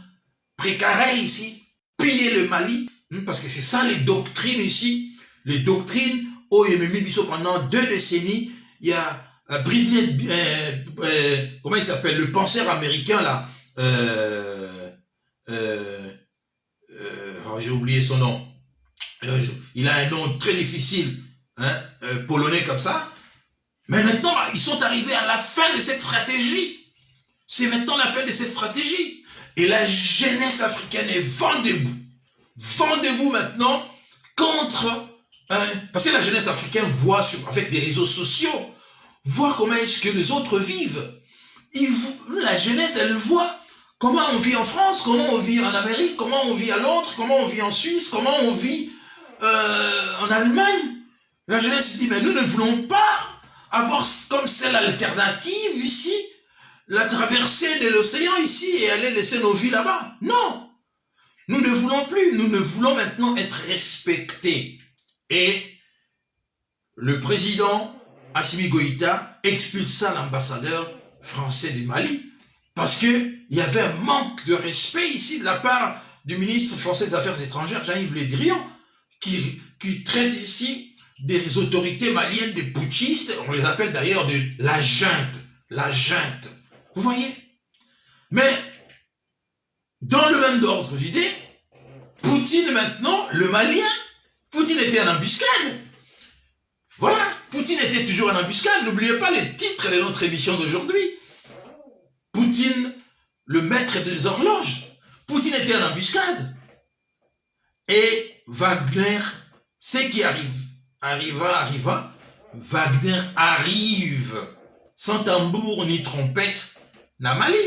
précarés ici, piller le Mali, parce que c'est ça les doctrines ici, les doctrines, pendant 2 décennies, il y a comment il s'appelle, le penseur américain là, j'ai oublié son nom, il a un nom très difficile, hein, polonais comme ça. Mais maintenant, ils sont arrivés à la fin de cette stratégie. C'est maintenant la fin de cette stratégie. Et la jeunesse africaine est vent debout. Vent debout maintenant contre... parce que la jeunesse africaine voit avec des réseaux sociaux, voit comment est-ce que les autres vivent. La jeunesse, elle voit comment on vit en France, comment on vit en Amérique, comment on vit à Londres, comment on vit en Suisse, comment on vit en Allemagne. La jeunesse dit, mais nous ne voulons pas avoir comme celle alternative ici, la traversée de l'océan ici et aller laisser nos vies là-bas. Non, nous ne voulons plus, nous ne voulons maintenant être respectés. Et le président Assimi Goïta expulsa l'ambassadeur français du Mali parce qu'il y avait un manque de respect ici de la part du ministre français des Affaires étrangères, Jean-Yves Le Drian, qui traite ici des autorités maliennes, des putschistes, on les appelle d'ailleurs de la junte, Vous voyez? Mais dans le même ordre d'idée, Poutine maintenant, le Malien, Poutine était en embuscade. Voilà, Poutine était toujours en embuscade. N'oubliez pas les titres de notre émission d'aujourd'hui. Poutine, le maître des horloges. Poutine était en embuscade. Et Wagner, c'est qui arriva, Wagner arrive, sans tambour ni trompette, na Mali.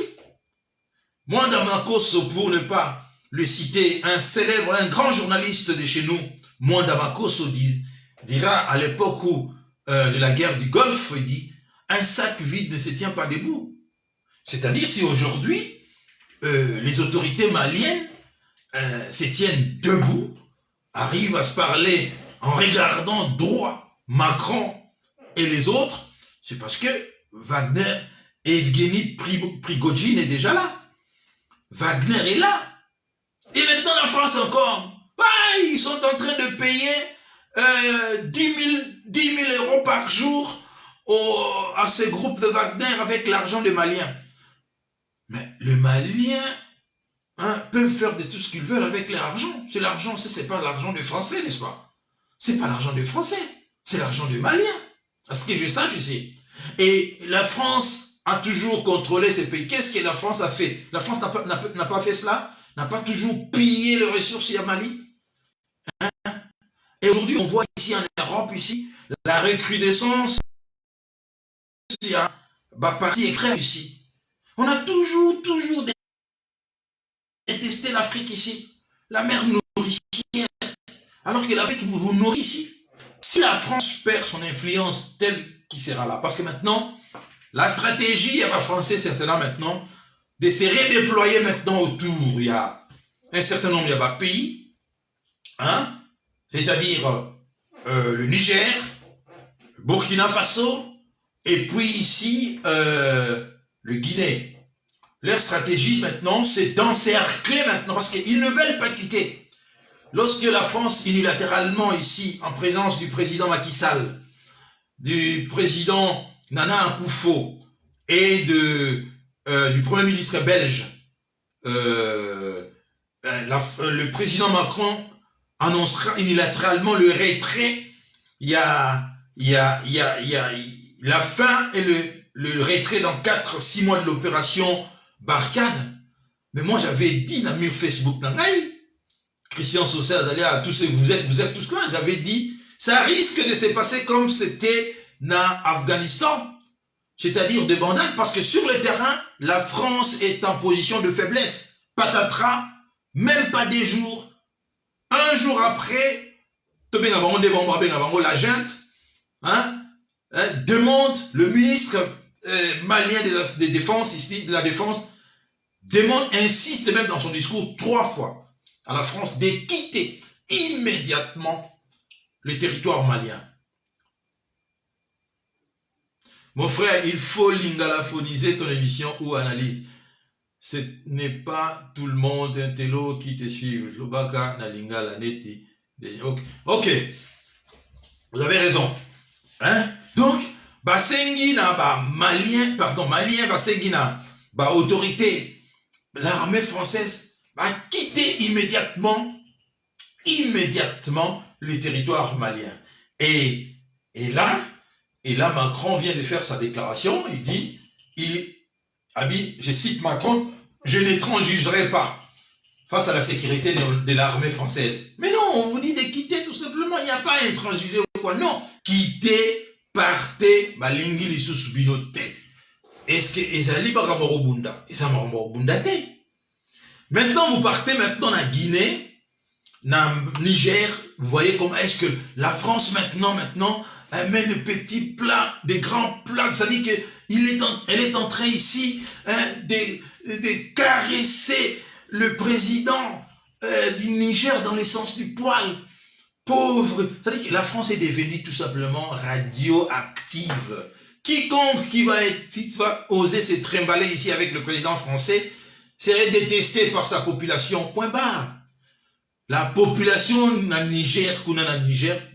Moi, Damakoso, pour ne pas le citer, un grand journaliste de chez nous, moi, Damakoso dira à l'époque de la guerre du Golfe, il dit, un sac vide ne se tient pas debout. C'est-à-dire, si aujourd'hui, les autorités maliennes se tiennent debout, arrivent à se parler en regardant droit Macron et les autres, c'est parce que Wagner et Evgeny Prigogine est déjà là. Wagner est là. Et maintenant la France encore. Ouais, ils sont en train de payer 10 000 euros par jour à ces groupes de Wagner avec l'argent des Maliens. Mais les Maliens peuvent faire de tout ce qu'ils veulent avec l'argent. C'est l'argent, c'est pas l'argent des Français, n'est-ce pas? C'est pas l'argent des Français, c'est l'argent des Maliens. À ce que je sache ici. Et la France a toujours contrôlé ces pays. Qu'est-ce que la France a fait? La France n'a pas fait cela, n'a pas toujours pillé les ressources à Mali. Et aujourd'hui, on voit ici en Europe, ici, la recrudescence, il y a parti extrême ici. On a toujours détesté l'Afrique ici, la mer nourricière, alors que l'Afrique vous nourrit ici. Si la France perd son influence, telle qui sera là, parce que maintenant, la stratégie française, c'est là maintenant, de se redéployer maintenant autour. Il y a un certain nombre de pays, c'est-à-dire le Niger, Burkina Faso, et puis ici, le Guinée. Leur stratégie maintenant, c'est d'encercler maintenant, parce qu'ils ne veulent pas quitter. Lorsque la France, unilatéralement ici, en présence du président Macky Sall, du président Nana Akufo et du premier ministre belge, le président Macron annoncera unilatéralement le retrait. Il y a la fin et le retrait dans 4-6 mois de l'opération Barkhane. Mais moi j'avais dit dans mon Facebook, Christian Saucer, vous êtes tous là, j'avais dit, ça risque de se passer comme c'était dans Afghanistan, c'est-à-dire de bandades, parce que sur le terrain, la France est en position de faiblesse. Patatras, même pas des jours. Un jour après, la junte demande, le ministre malien de défense, ici, de la défense, insiste même dans son discours 3 fois à la France de quitter immédiatement le territoire malien. Mon frère, il faut lingalaphoniser ton émission ou analyse. Ce n'est pas tout le monde, un télo qui te suit. Ok, vous avez raison. Donc, Basengi na malien, Basengi na autorité, l'armée française va quitter immédiatement le territoire malien. Et là, Macron vient de faire sa déclaration, il dit, je cite Macron, je ne transigerai pas face à la sécurité de l'armée française. Mais non, on vous dit de quitter tout simplement, il n'y a pas à intransiger ou quoi. Non, quittez, partez, balingi lisusu binote. Est-ce que ezali bakamoro bunda? Et ça m'a bunda te. Maintenant, vous partez maintenant en Guinée, en Niger, vous voyez comment est-ce que la France maintenant, elle met des petits plats, des grands plats, c'est-à-dire qu'elle est en train ici de caresser le président du Niger dans le sens du poil. Pauvre, c'est-à-dire que la France est devenue tout simplement radioactive. Quiconque qui va oser se trimballer ici avec le président français serait détesté par sa population, point barre. La population na Niger,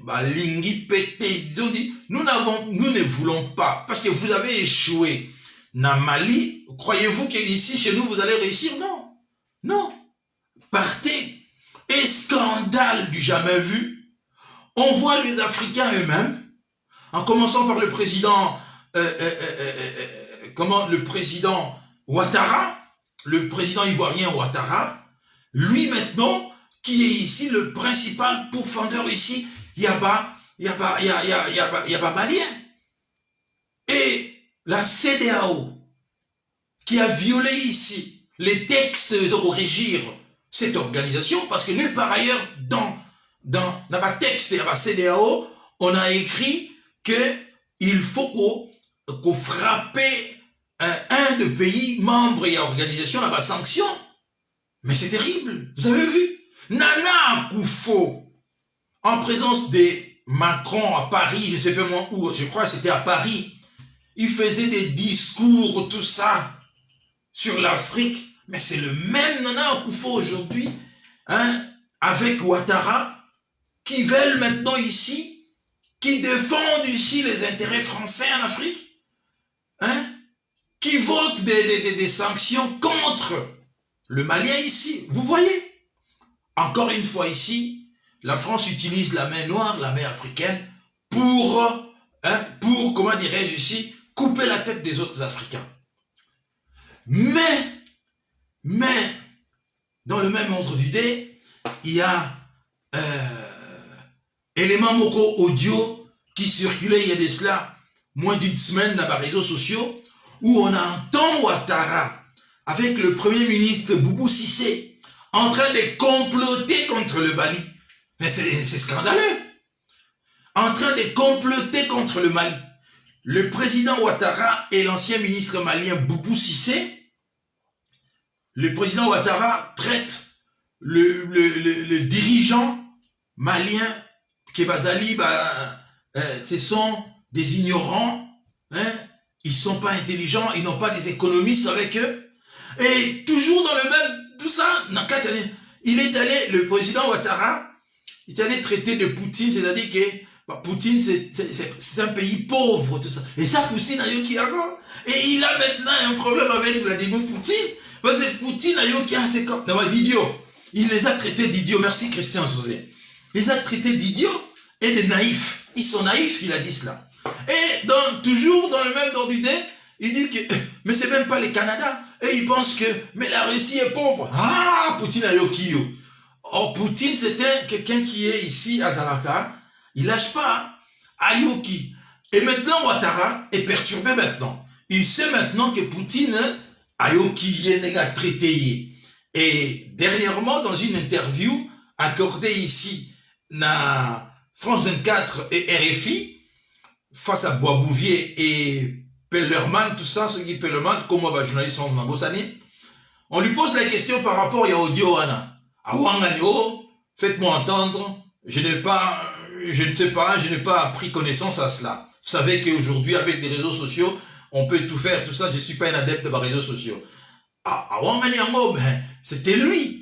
lingi pété, ils ont dit, nous ne voulons pas, parce que vous avez échoué. Na Mali, croyez-vous qu'ici, chez nous, vous allez réussir? Non. Non. partez. Et scandale du jamais vu, on voit les Africains eux-mêmes, en commençant par le président, le président Ouattara, le président ivoirien Ouattara, lui maintenant, qui est ici le principal pourfendeur ici, Yaba malien. Et la CEDEAO, qui a violé ici les textes au régir cette organisation, parce que nulle part ailleurs dans le texte de la CEDEAO, on a écrit qu'il faut qu'on frappe un des pays membres et organisations à la sanction. Mais c'est terrible, vous avez vu? Nana Akufo, en présence de Macron à Paris, je ne sais pas moi où, je crois que c'était à Paris, il faisait des discours, tout ça, sur l'Afrique. Mais c'est le même Nana Akufo aujourd'hui, hein, avec Ouattara, qui veulent maintenant ici, qui défendent ici les intérêts français en Afrique, hein, qui votent des sanctions contre le Malien ici. Vous voyez? Encore une fois ici, la France utilise la main noire, la main africaine, pour comment dirais-je ici, couper la tête des autres Africains. Mais, dans le même ordre d'idée, il y a élément moko audio qui circulait il y a de cela moins d'une semaine dans les réseaux sociaux, où on entend Ouattara avec le premier ministre Boubou Cissé en train de comploter contre le Mali. Mais c'est scandaleux. En train de comploter contre le Mali. Le président Ouattara et l'ancien ministre malien Boubou Cissé, le président Ouattara traite le dirigeant malien Kebazali, ce sont des ignorants, hein, ils ne sont pas intelligents, ils n'ont pas des économistes avec eux. Et toujours dans le même, tout ça, il est allé, le président Ouattara, il est allé traiter de Poutine, c'est-à-dire que Poutine, c'est un pays pauvre, tout ça. Et ça, Poutine a eu qui encore. Et il a maintenant un problème avec Vladimir Poutine. Parce que Poutine a eu qui a c'est comme d'idiots. Il les a traités d'idiots. Merci Christian Sauzé. Il les a traités d'idiots et de naïfs. Ils sont naïfs, il a dit cela. Et toujours dans le même ordre d'idée, il dit que, mais c'est même pas le Canada. Et ils pensent que, mais la Russie est pauvre. Ah, Poutine a eu qui. Oh, Poutine, c'était quelqu'un qui est ici à Zalaka. Il lâche pas. Ayoki. Et maintenant, Ouattara est perturbé maintenant. Il sait maintenant que Poutine, Ayoki, est traité. Et dernièrement, dans une interview accordée ici, na France 24 et RFI, face à Boisbouvier et Pellerman, tout ça, ceux qui Pellerman, comme moi, journaliste en Bossani, on lui pose la question par rapport à audio Anna. Awanganyo, faites-moi entendre, je ne sais pas, je n'ai pas pris connaissance à cela. Vous savez qu'aujourd'hui, avec des réseaux sociaux, on peut tout faire, tout ça, je ne suis pas un adepte des réseaux sociaux. Awanganyo, ben, c'était lui.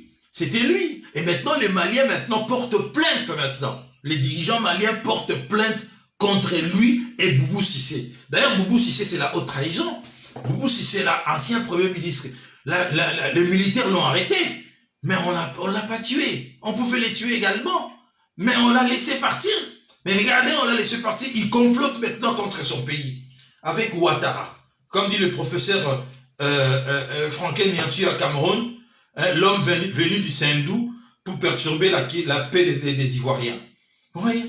Et maintenant, les Maliens portent plainte maintenant. Les dirigeants maliens portent plainte contre lui et Boubou Cissé. D'ailleurs, Boubou Cissé, c'est la haute trahison. Boubou Cissé, l'ancien premier ministre. Les militaires l'ont arrêté. Mais on l'a pas tué. On pouvait les tuer également. Mais on l'a laissé partir. Mais regardez, on l'a laissé partir. Il complote maintenant contre son pays. Avec Ouattara. Comme dit le professeur Franken Niantu à Cameroun, hein, l'homme venu du Sindou pour perturber la paix des Ivoiriens. Vous voyez?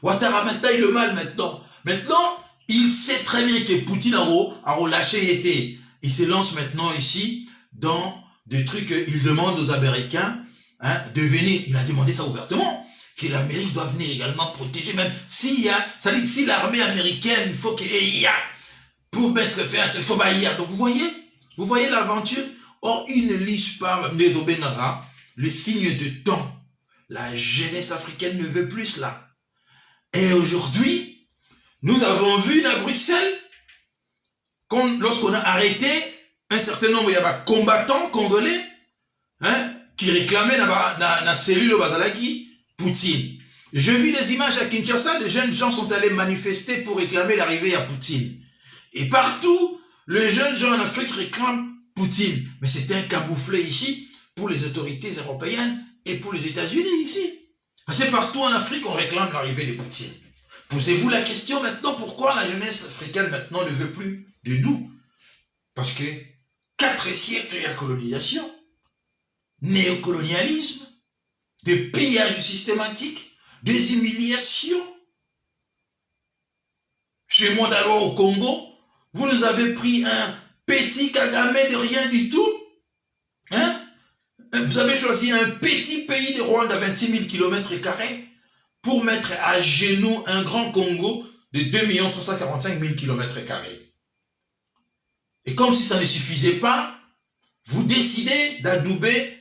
Ouattara, maintenant, il est mal maintenant. Maintenant, il sait très bien que Poutine a relâché été. Il se lance maintenant ici dans des trucs, il demande aux Américains, hein, de venir, il a demandé ça ouvertement, que l'Amérique doit venir également protéger, même s'il y a, ça dit, si l'armée américaine, il faut qu'il y ait, pour mettre fin à ce faux baillir. Donc vous voyez l'aventure. Or, il ne lit pas, le signe de temps. La jeunesse africaine ne veut plus cela. Et aujourd'hui, nous avons vu à Bruxelles, lorsqu'on a arrêté un certain nombre de combattants congolais, hein, qui réclamaient dans la cellule au Bazalaki, Poutine. J'ai vu des images à Kinshasa, des jeunes gens sont allés manifester pour réclamer l'arrivée à Poutine. Et partout, les jeunes gens en Afrique réclament Poutine. Mais c'était un camouflet ici pour les autorités européennes et pour les États-Unis ici. C'est partout en Afrique qu'on réclame l'arrivée de Poutine. Posez-vous la question maintenant, pourquoi la jeunesse africaine maintenant ne veut plus de nous? Parce que 4 siècles de colonisation, néocolonialisme, de pillage systématique, des humiliations. Chez Mondaro au Congo, vous nous avez pris un petit Kagame de rien du tout. Hein? Vous avez choisi un petit pays de Rwanda, 26 000 km² pour mettre à genoux un grand Congo de 2 345 000 km². Et comme si ça ne suffisait pas, vous décidez d'adouber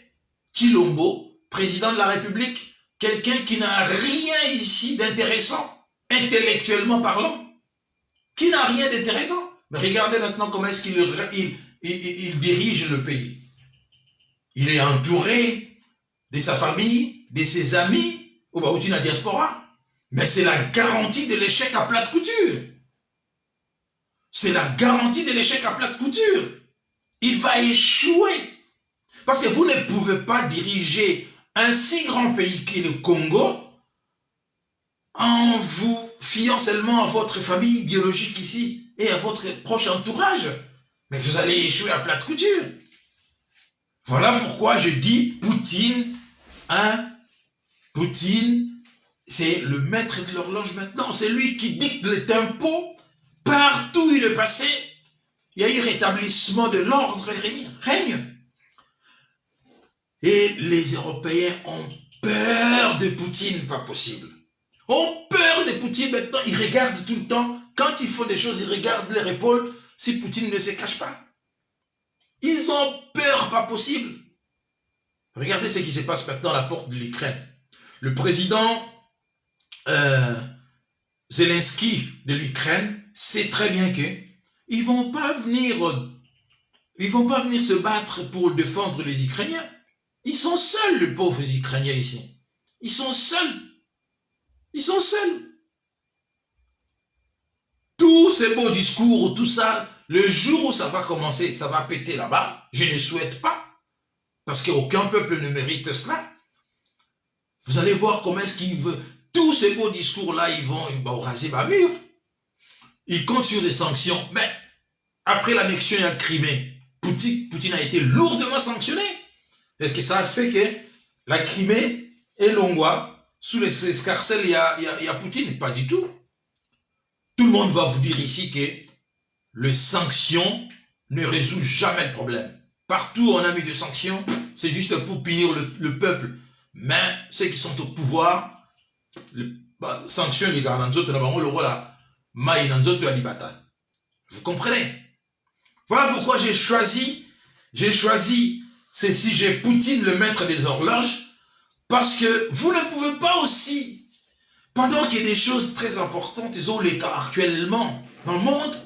Tshilombo, président de la République, quelqu'un qui n'a rien ici d'intéressant, intellectuellement parlant, qui n'a rien d'intéressant. Mais regardez maintenant comment est-ce qu'il dirige le pays. Il est entouré de sa famille, de ses amis, au Baouti la diaspora. Mais c'est la garantie de l'échec à plate couture. C'est la garantie de l'échec à plate couture. Il va échouer. Parce que vous ne pouvez pas diriger un si grand pays qu'est le Congo en vous fiant seulement à votre famille biologique ici et à votre proche entourage. Mais vous allez échouer à plate couture. Voilà pourquoi je dis Poutine, hein, Poutine, c'est le maître de l'horloge maintenant. C'est lui qui dicte le tempo. Partout où il est passé, il y a eu rétablissement de l'ordre règne. Et les Européens ont peur de Poutine, pas possible. Ont peur de Poutine maintenant, ils regardent tout le temps. Quand ils font des choses, ils regardent leur épaule si Poutine ne se cache pas. Ils ont peur, pas possible. Regardez ce qui se passe maintenant à la porte de l'Ukraine. Le président Zelensky de l'Ukraine sait très bien que ils vont pas venir se battre pour défendre les Ukrainiens. Ils sont seuls, les pauvres Ukrainiens ici. Ils sont seuls. Ils sont seuls. Tous ces beaux discours, tout ça, le jour où ça va commencer, ça va péter là-bas, je ne souhaite pas. Parce qu'aucun peuple ne mérite cela. Vous allez voir comment est-ce qu'il veut. Tous ces beaux discours-là, ils vont raser ma mur. Ils comptent sur des sanctions. Mais après l'annexion de la Crimée, Poutine a été lourdement sanctionné. Est-ce que ça fait que la Crimée est longois? Sous les escarcelles, il y a Poutine? Pas du tout. Tout le monde va vous dire ici que les sanctions ne résout jamais le problème. Partout où on a mis des sanctions, c'est juste pour punir le peuple. Mais ceux qui sont au pouvoir, sanctions les garanties de la vous comprenez? Voilà pourquoi j'ai choisi c'est si j'ai Poutine, le maître des horloges, parce que vous ne pouvez pas aussi, pendant qu'il y a des choses très importantes, ils ont les cas actuellement dans le monde,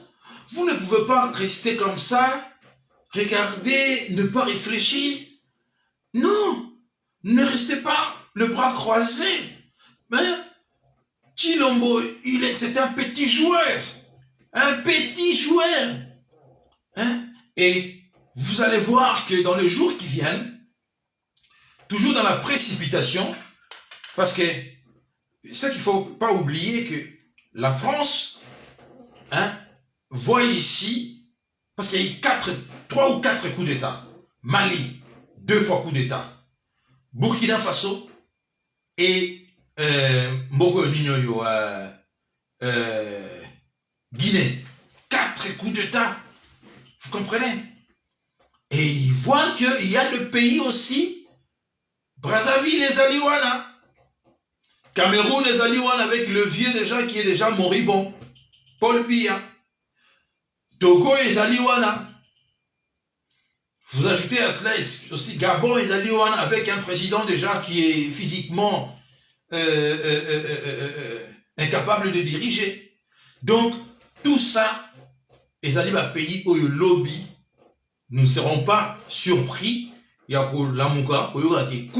vous ne pouvez pas rester comme ça, regarder, ne pas réfléchir. Non, ne restez pas le bras croisé. Mais Tshilombo, c'est un petit joueur. Un petit joueur. Hein? Et vous allez voir que dans les jours qui viennent, toujours dans la précipitation, parce que ce qu'il ne faut pas oublier que la France, hein, voit ici, parce qu'il y a eu 3 ou 4 coups d'État. Mali, 2 fois coup d'État. Burkina Faso et Guinée. 4 coups d'État. Vous comprenez? Et ils voient qu'il y a le pays aussi, Brazzaville, les Aliwana. Cameroun, les Aliwana, avec le vieux déjà qui est déjà moribond. Paul Biya. Togo, les Aliwana. Vous ajoutez à cela aussi Gabon, les Aliwana, avec un président déjà qui est physiquement incapable de diriger. Donc, tout ça, les Aliba pays où le lobby, nous ne serons pas surpris. Il y a coup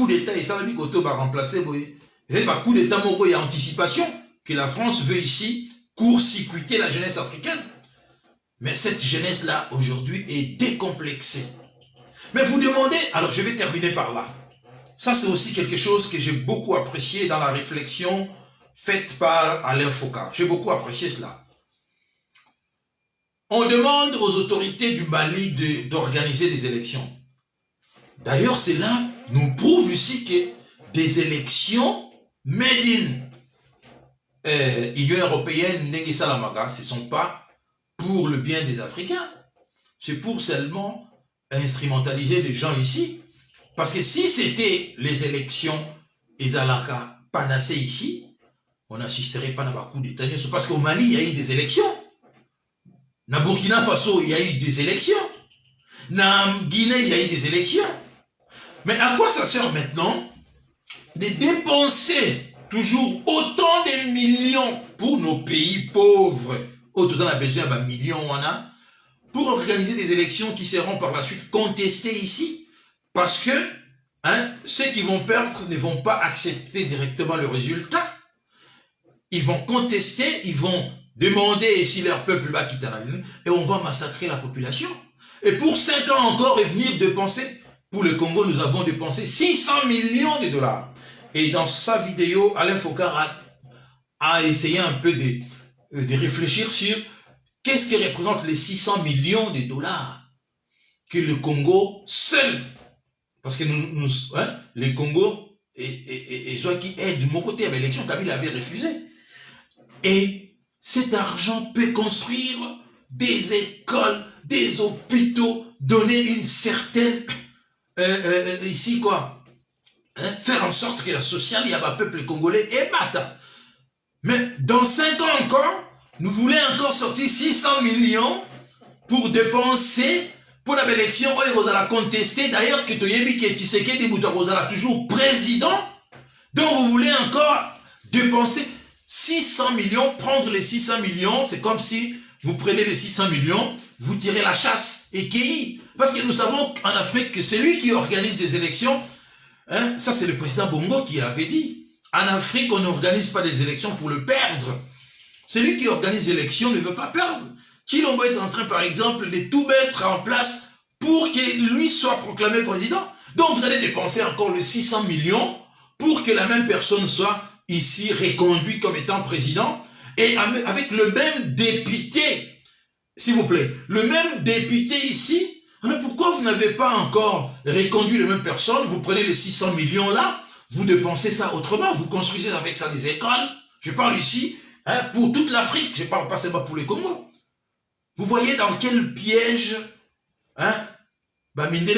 d'État et ça va remplacer. C'est pas coup d'État, il y a anticipation que la France veut ici court-circuiter la jeunesse africaine. Mais cette jeunesse-là, aujourd'hui, est décomplexée. Mais vous demandez, alors je vais terminer par là. Ça, c'est aussi quelque chose que j'ai beaucoup apprécié dans la réflexion faite par Alain Foucault. J'ai beaucoup apprécié cela. On demande aux autorités du Mali d'organiser des élections. D'ailleurs, cela nous prouve ici que des élections made in Union européenne, ce ne sont pas pour le bien des Africains. C'est pour seulement instrumentaliser les gens ici. Parce que si c'était les élections, Ezalaka panacées ici, on n'assisterait pas à un coup d'État. Parce qu'au Mali, il y a eu des élections. Na Burkina Faso, il y a eu des élections. Na Guinée, il y a eu des élections. Mais à quoi ça sert maintenant de dépenser toujours autant de millions pour nos pays pauvres, autant on a besoin d'un million, pour organiser des élections qui seront par la suite contestées ici? Parce que ceux qui vont perdre ne vont pas accepter directement le résultat. Ils vont contester, ils vont demander si leur peuple va quitter la lune et on va massacrer la population. Et pour 5 ans encore, et venir dépenser, pour le Congo, nous avons dépensé 600 millions de dollars. Et dans sa vidéo, Alain Foucault a essayé un peu de réfléchir sur qu'est-ce qui représente les 600 millions de dollars que le Congo seul, parce que les Congo et ceux qui aident de mon côté à l'élection, Kabila avait refusé. Et cet argent peut construire des écoles, des hôpitaux, donner une certaine, ici quoi, faire en sorte que la sociale, il y a un peuple congolais et bata. Mais dans 5 ans encore, nous voulons encore sortir 600 millions pour dépenser pour l'élection, ils vont contester. D'ailleurs, que Toyebi, que Tshisekedi Bouta toujours président. Donc vous voulez encore dépenser 600 millions, prendre les 600 millions, c'est comme si vous prenez les 600 millions, vous tirez la chasse et qui. Parce que nous savons en Afrique que c'est lui qui organise des élections. Ça, c'est le président Bongo qui avait dit. En Afrique, on n'organise pas des élections pour le perdre. Celui qui organise les élections ne veut pas perdre. Chilombo est en train, par exemple, de tout mettre en place pour que lui soit proclamé président. Donc, vous allez dépenser encore les 600 millions pour que la même personne soit ici reconduite comme étant président. Et avec le même député, s'il vous plaît, le même député ici. Alors, pourquoi vous n'avez pas encore reconduit la même personne? Vous prenez les 600 millions là, vous dépensez ça autrement, vous construisez avec ça des écoles. Je parle ici pour toute l'Afrique, je ne parle pas seulement pour les Congo. Vous voyez dans quel piège, vous voyez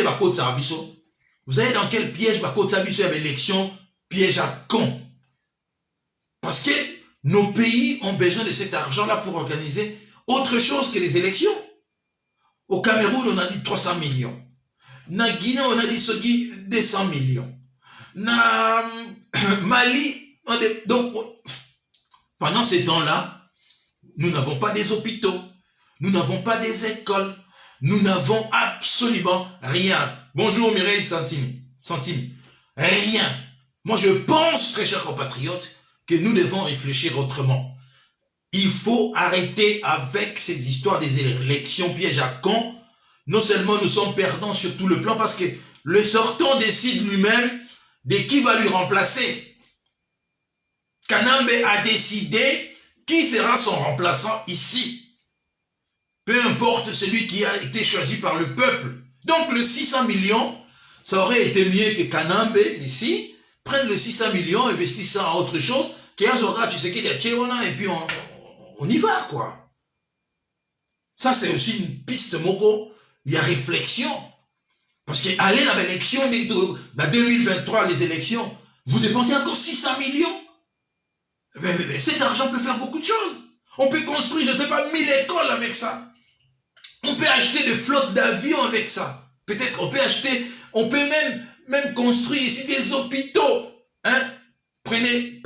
dans quel piège il y a l'élection, piège à con. Parce que nos pays ont besoin de cet argent-là pour organiser autre chose que les élections. Au Cameroun, on a dit 300 millions. Na Guinée, on a dit 200 millions. Na Mali, donc, pendant ces temps-là, nous n'avons pas des hôpitaux. Nous n'avons pas des écoles. Nous n'avons absolument rien. Bonjour Mireille Santini. Rien. Moi je pense, très chers compatriotes, que nous devons réfléchir autrement. Il faut arrêter avec cette histoire des élections pièges à con. Non seulement nous sommes perdants sur tout le plan, parce que le sortant décide lui-même de qui va lui remplacer. Kanambe a décidé qui sera son remplaçant ici. Peu importe celui qui a été choisi par le peuple. Donc le 600 millions, ça aurait été mieux que Kanambe, ici, prenne le 600 millions, investisse ça en autre chose, et puis on y va, quoi. Ça, c'est aussi une piste, Moko. Il y a réflexion. Parce qu'aller dans l'élection, dans 2023, les élections, vous dépensez encore 600 millions. Mais cet argent peut faire beaucoup de choses. On peut construire, je ne sais pas, 1000 écoles avec ça. On peut acheter des flottes d'avions avec ça. Peut-être on peut acheter, on peut même construire ici des hôpitaux. Prenez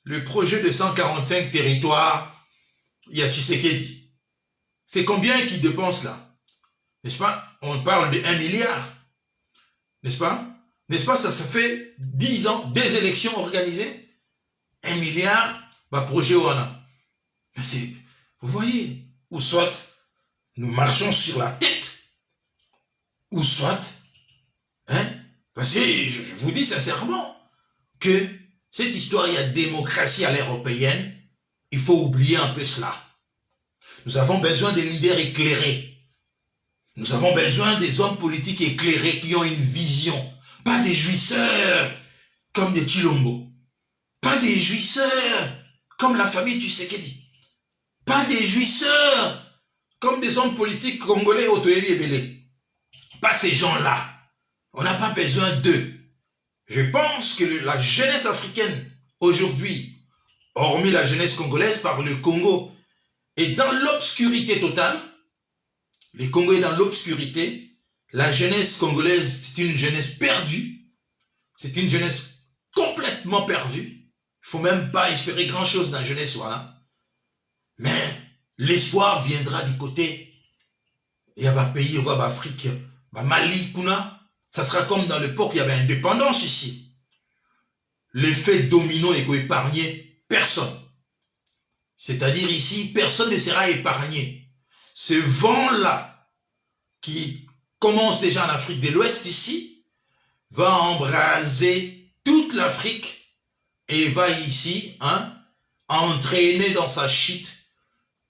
le projet de 145 territoires. Il y a Tshisekedi. C'est combien qui dépense là? N'est-ce pas? On parle de 1 milliard. N'est-ce pas? N'est-ce pas? Ça fait 10 ans, des élections organisées. 1 milliard, projet Wana. Mais c'est, vous voyez, ou soit nous marchons sur la tête, ou soit, hein, parce que je vous dis sincèrement que cette histoire, il y a démocratie à l'ère européenne, il faut oublier un peu cela. Nous avons besoin des leaders éclairés. Nous avons besoin des hommes politiques éclairés qui ont une vision. Pas des jouisseurs comme des Chilombo. Pas des jouisseurs comme la famille Tshisekedi. Pas des jouisseurs comme des hommes politiques congolais Otoyebi et Belé. Pas ces gens-là. On n'a pas besoin d'eux. Je pense que la jeunesse africaine aujourd'hui, hormis la jeunesse congolaise par le Congo, est dans l'obscurité totale. Le Congo est dans l'obscurité. La jeunesse congolaise, c'est une jeunesse perdue. C'est une jeunesse complètement perdue. Il ne faut même pas espérer grand-chose dans la jeunesse, voilà. Mais l'espoir viendra du côté. Il y a un pays, il y a l'Afrique, Mali, Kuna. Ça sera comme dans l'époque, il y avait indépendance ici. L'effet domino est qu'épargner personne. C'est-à-dire ici, personne ne sera épargné. Ce vent-là, qui commence déjà en Afrique de l'Ouest ici, va embraser toute l'Afrique et va ici entraîner dans sa chute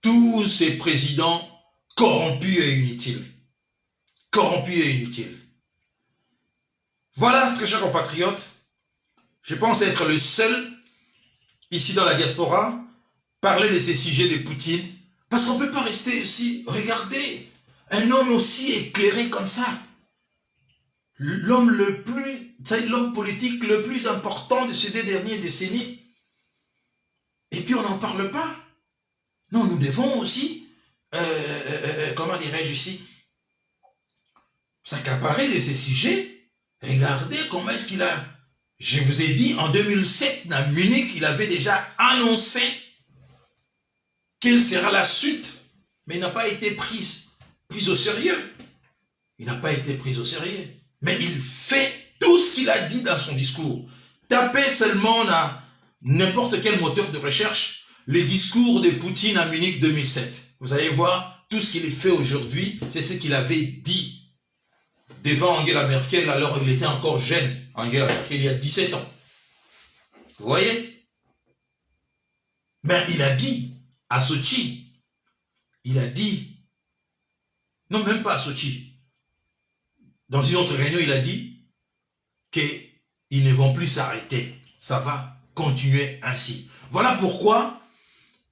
tous ces présidents corrompus et inutiles. Corrompus et inutiles. Voilà, très chers compatriotes, je pense être le seul, ici dans la diaspora, parler de ces sujets de Poutine, parce qu'on ne peut pas rester aussi, regardez, un homme aussi éclairé comme ça, l'homme l'homme politique le plus important de ces 2 dernières décennies, et puis on n'en parle pas. Non, nous devons aussi, comment dirais-je ici, s'accaparer de ces sujets. Regardez comment est-ce qu'il a... Je vous ai dit, en 2007, à Munich, il avait déjà annoncé quelle sera la suite. Mais il n'a pas été pris au sérieux. Il n'a pas été pris au sérieux. Mais il fait tout ce qu'il a dit dans son discours. Tapez seulement à n'importe quel moteur de recherche le discours de Poutine à Munich 2007. Vous allez voir, tout ce qu'il fait aujourd'hui, c'est ce qu'il avait dit devant Angela Merkel, alors il était encore jeune, Angela Merkel, il y a 17 ans. Vous voyez? Mais il a dit à Sochi, il a dit, non, même pas à Sochi, dans une autre réunion, il a dit qu'ils ne vont plus s'arrêter. Ça va continuer ainsi. Voilà pourquoi,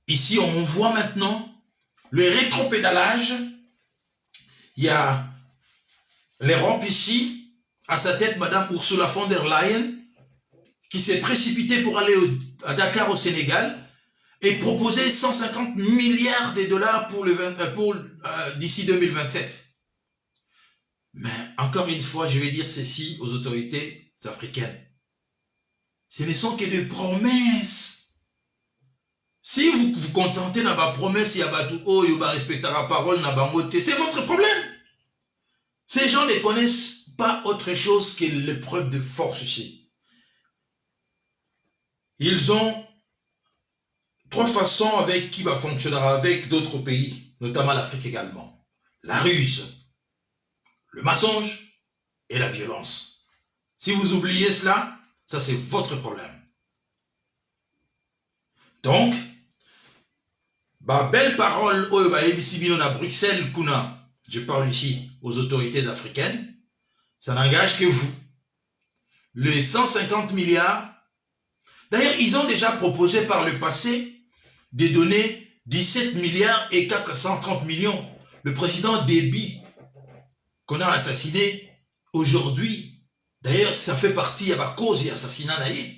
ici, on voit maintenant le rétropédalage. Il y a l'Europe ici, à sa tête, Madame Ursula von der Leyen, qui s'est précipitée pour aller à Dakar au Sénégal et proposer 150 milliards de dollars pour d'ici 2027. Mais encore une fois, je vais dire ceci aux autorités africaines. Ce ne sont que des promesses. Si vous vous contentez de ma promesse, il y a tout haut, il va respecter la parole, c'est votre problème. Ces gens ne connaissent pas autre chose que l'épreuve de force ici. Ils ont 3 façons avec qui va fonctionner avec d'autres pays, notamment l'Afrique également. La ruse, le mensonge et la violence. Si vous oubliez cela, ça c'est votre problème. Donc, belle parole à Bruxelles, Kuna. Je parle ici aux autorités africaines, ça n'engage que vous. Les 150 milliards, d'ailleurs, ils ont déjà proposé par le passé de donner 17 milliards et 430 millions. Le président Déby, qu'on a assassiné aujourd'hui, d'ailleurs, ça fait partie à la cause de l'assassinat naïf,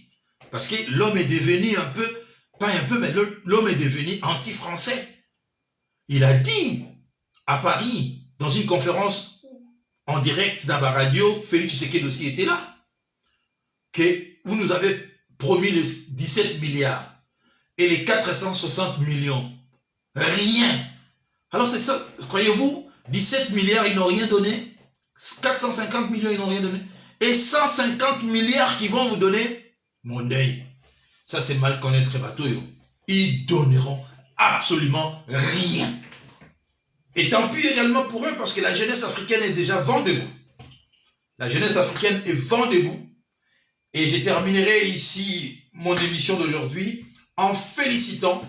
parce que l'homme est devenu un peu, pas un peu, mais l'homme est devenu anti-français. Il a dit à Paris, dans une conférence en direct dans la radio, Félix Tshisekedi aussi était là, que vous nous avez promis les 17 milliards et les 460 millions. Rien. Alors c'est ça, croyez-vous, 17 milliards, ils n'ont rien donné, 450 millions, ils n'ont rien donné, et 150 milliards qui vont vous donner, mon œil, ça c'est mal connaître bateau, ils donneront absolument rien. Et tant pis également pour eux, parce que la jeunesse africaine est déjà vendue. La jeunesse africaine est vent debout. Et je terminerai ici mon émission d'aujourd'hui en félicitant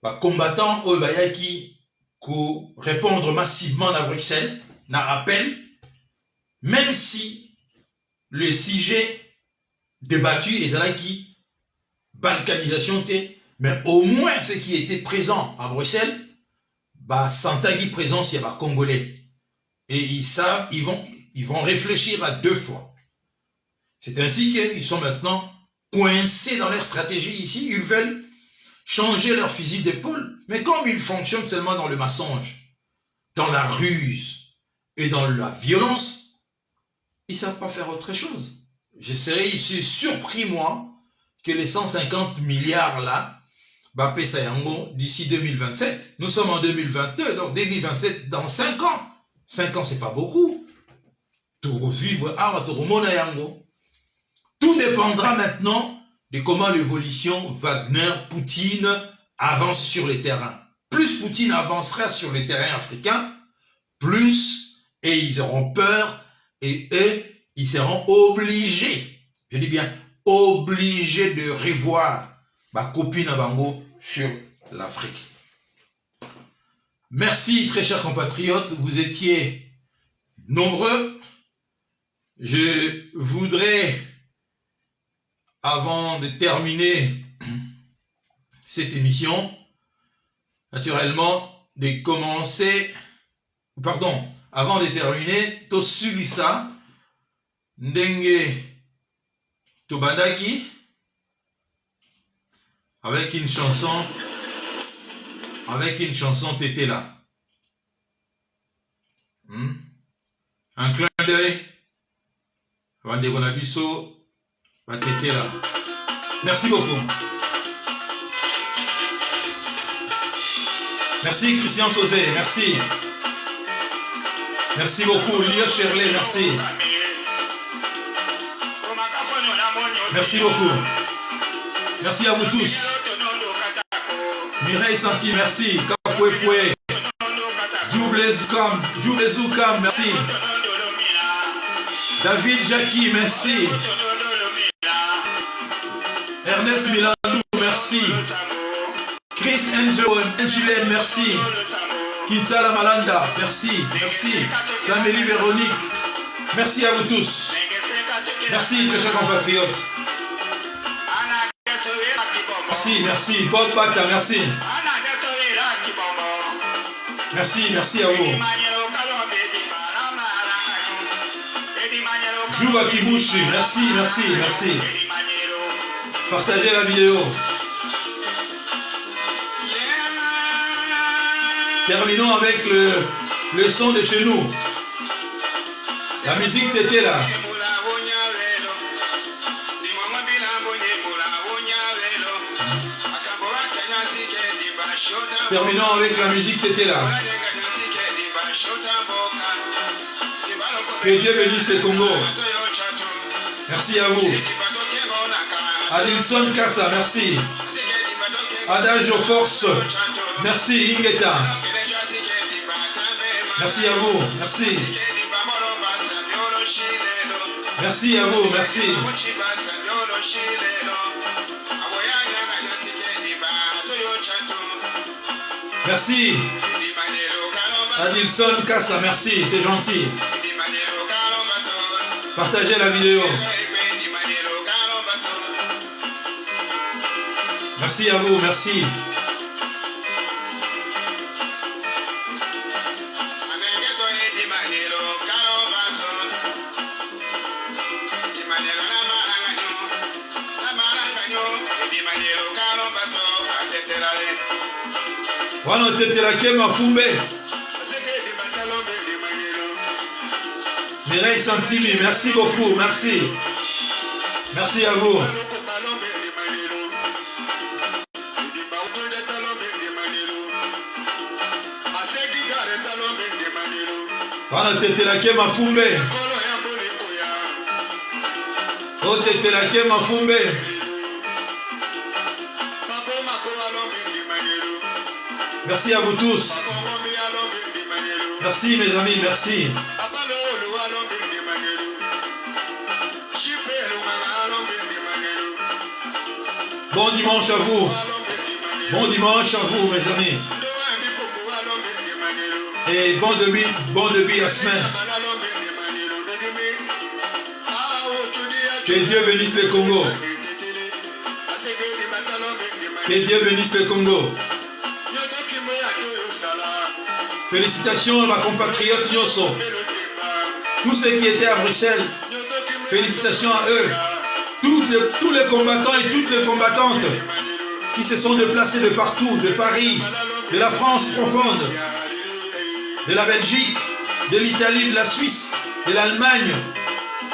les combattants qui répondre massivement à Bruxelles, na appel, même si le sujet débattu est là qui balkanisation, mais au moins ceux qui étaient présents à Bruxelles, Santagui présence, il y a des Congolais. Et ils savent, ils vont réfléchir à 2 fois. C'est ainsi qu'ils sont maintenant coincés dans leur stratégie ici. Ils veulent changer leur fusil d'épaule. Mais comme ils fonctionnent seulement dans le mensonge, dans la ruse et dans la violence, ils ne savent pas faire autre chose. Je serais ici surpris, moi, que les 150 milliards là, d'ici 2027. Nous sommes en 2022, donc 2027, dans 5 ans. 5 ans, c'est pas beaucoup. Tout vivre, tout dépendra maintenant de comment l'évolution Wagner-Poutine avance sur les terrains. Plus Poutine avancera sur les terrains africains, plus, et ils auront peur, et eux, ils seront obligés, je dis bien obligés de revoir ma copine à Bango sur l'Afrique. Merci, très chers compatriotes, vous étiez nombreux. Je voudrais, avant de terminer cette émission, naturellement, de commencer, pardon, avant de terminer, Tosulisa, Ndenge Tobandaki, avec une chanson Tété là. Un clin d'œil, Vandego Nabiso, Tété là. Merci beaucoup. Merci Christian Sauzé, merci. Merci beaucoup, Lia Cherlet, merci. Merci beaucoup. Merci à vous tous. Mireille Santi, merci. Kapouepoué. Djouble Zoukam, merci. David Jackie, merci. Ernest Milandou, merci. Chris Angel, merci. Kinsala Malanda, merci. Merci. Samélie Véronique, merci à vous tous. Merci, très chers compatriotes. Merci. Bob Bata, merci. Merci à vous. Jouba Kibushi, merci. Partagez la vidéo. Terminons avec le son de chez nous. La musique Tété là. Terminons avec la musique Tété là. Que Dieu bénisse le Congo. Merci à vous. Adilson Kassa, merci. Adagio Force, merci Ingeta. Merci à vous, merci. Merci à vous, merci. Merci. Adilson Kassa, merci, c'est gentil. Partagez la vidéo. Merci à vous, merci. Wana tetelake mafumbe. Mireille Santimi, merci beaucoup, merci. Merci à vous. Wana tetelake mafumbe. O tetelake mafumbe. Merci à vous tous. Merci mes amis, merci. Bon dimanche à vous. Bon dimanche à vous, mes amis. Et bon début à semaine. Que Dieu bénisse le Congo. Que Dieu bénisse le Congo. Félicitations ma compatriote Nyoso. Tous ceux qui étaient à Bruxelles, félicitations à eux. Tous les combattants et toutes les combattantes qui se sont déplacés de partout, de Paris, de la France profonde, de la Belgique, de l'Italie, de la Suisse, de l'Allemagne,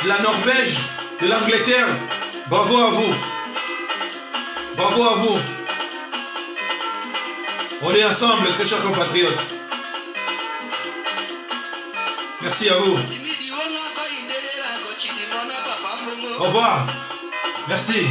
de la Norvège, de l'Angleterre. Bravo à vous. Bravo à vous. On est ensemble, très chers compatriotes. Merci à vous. Au revoir. Merci.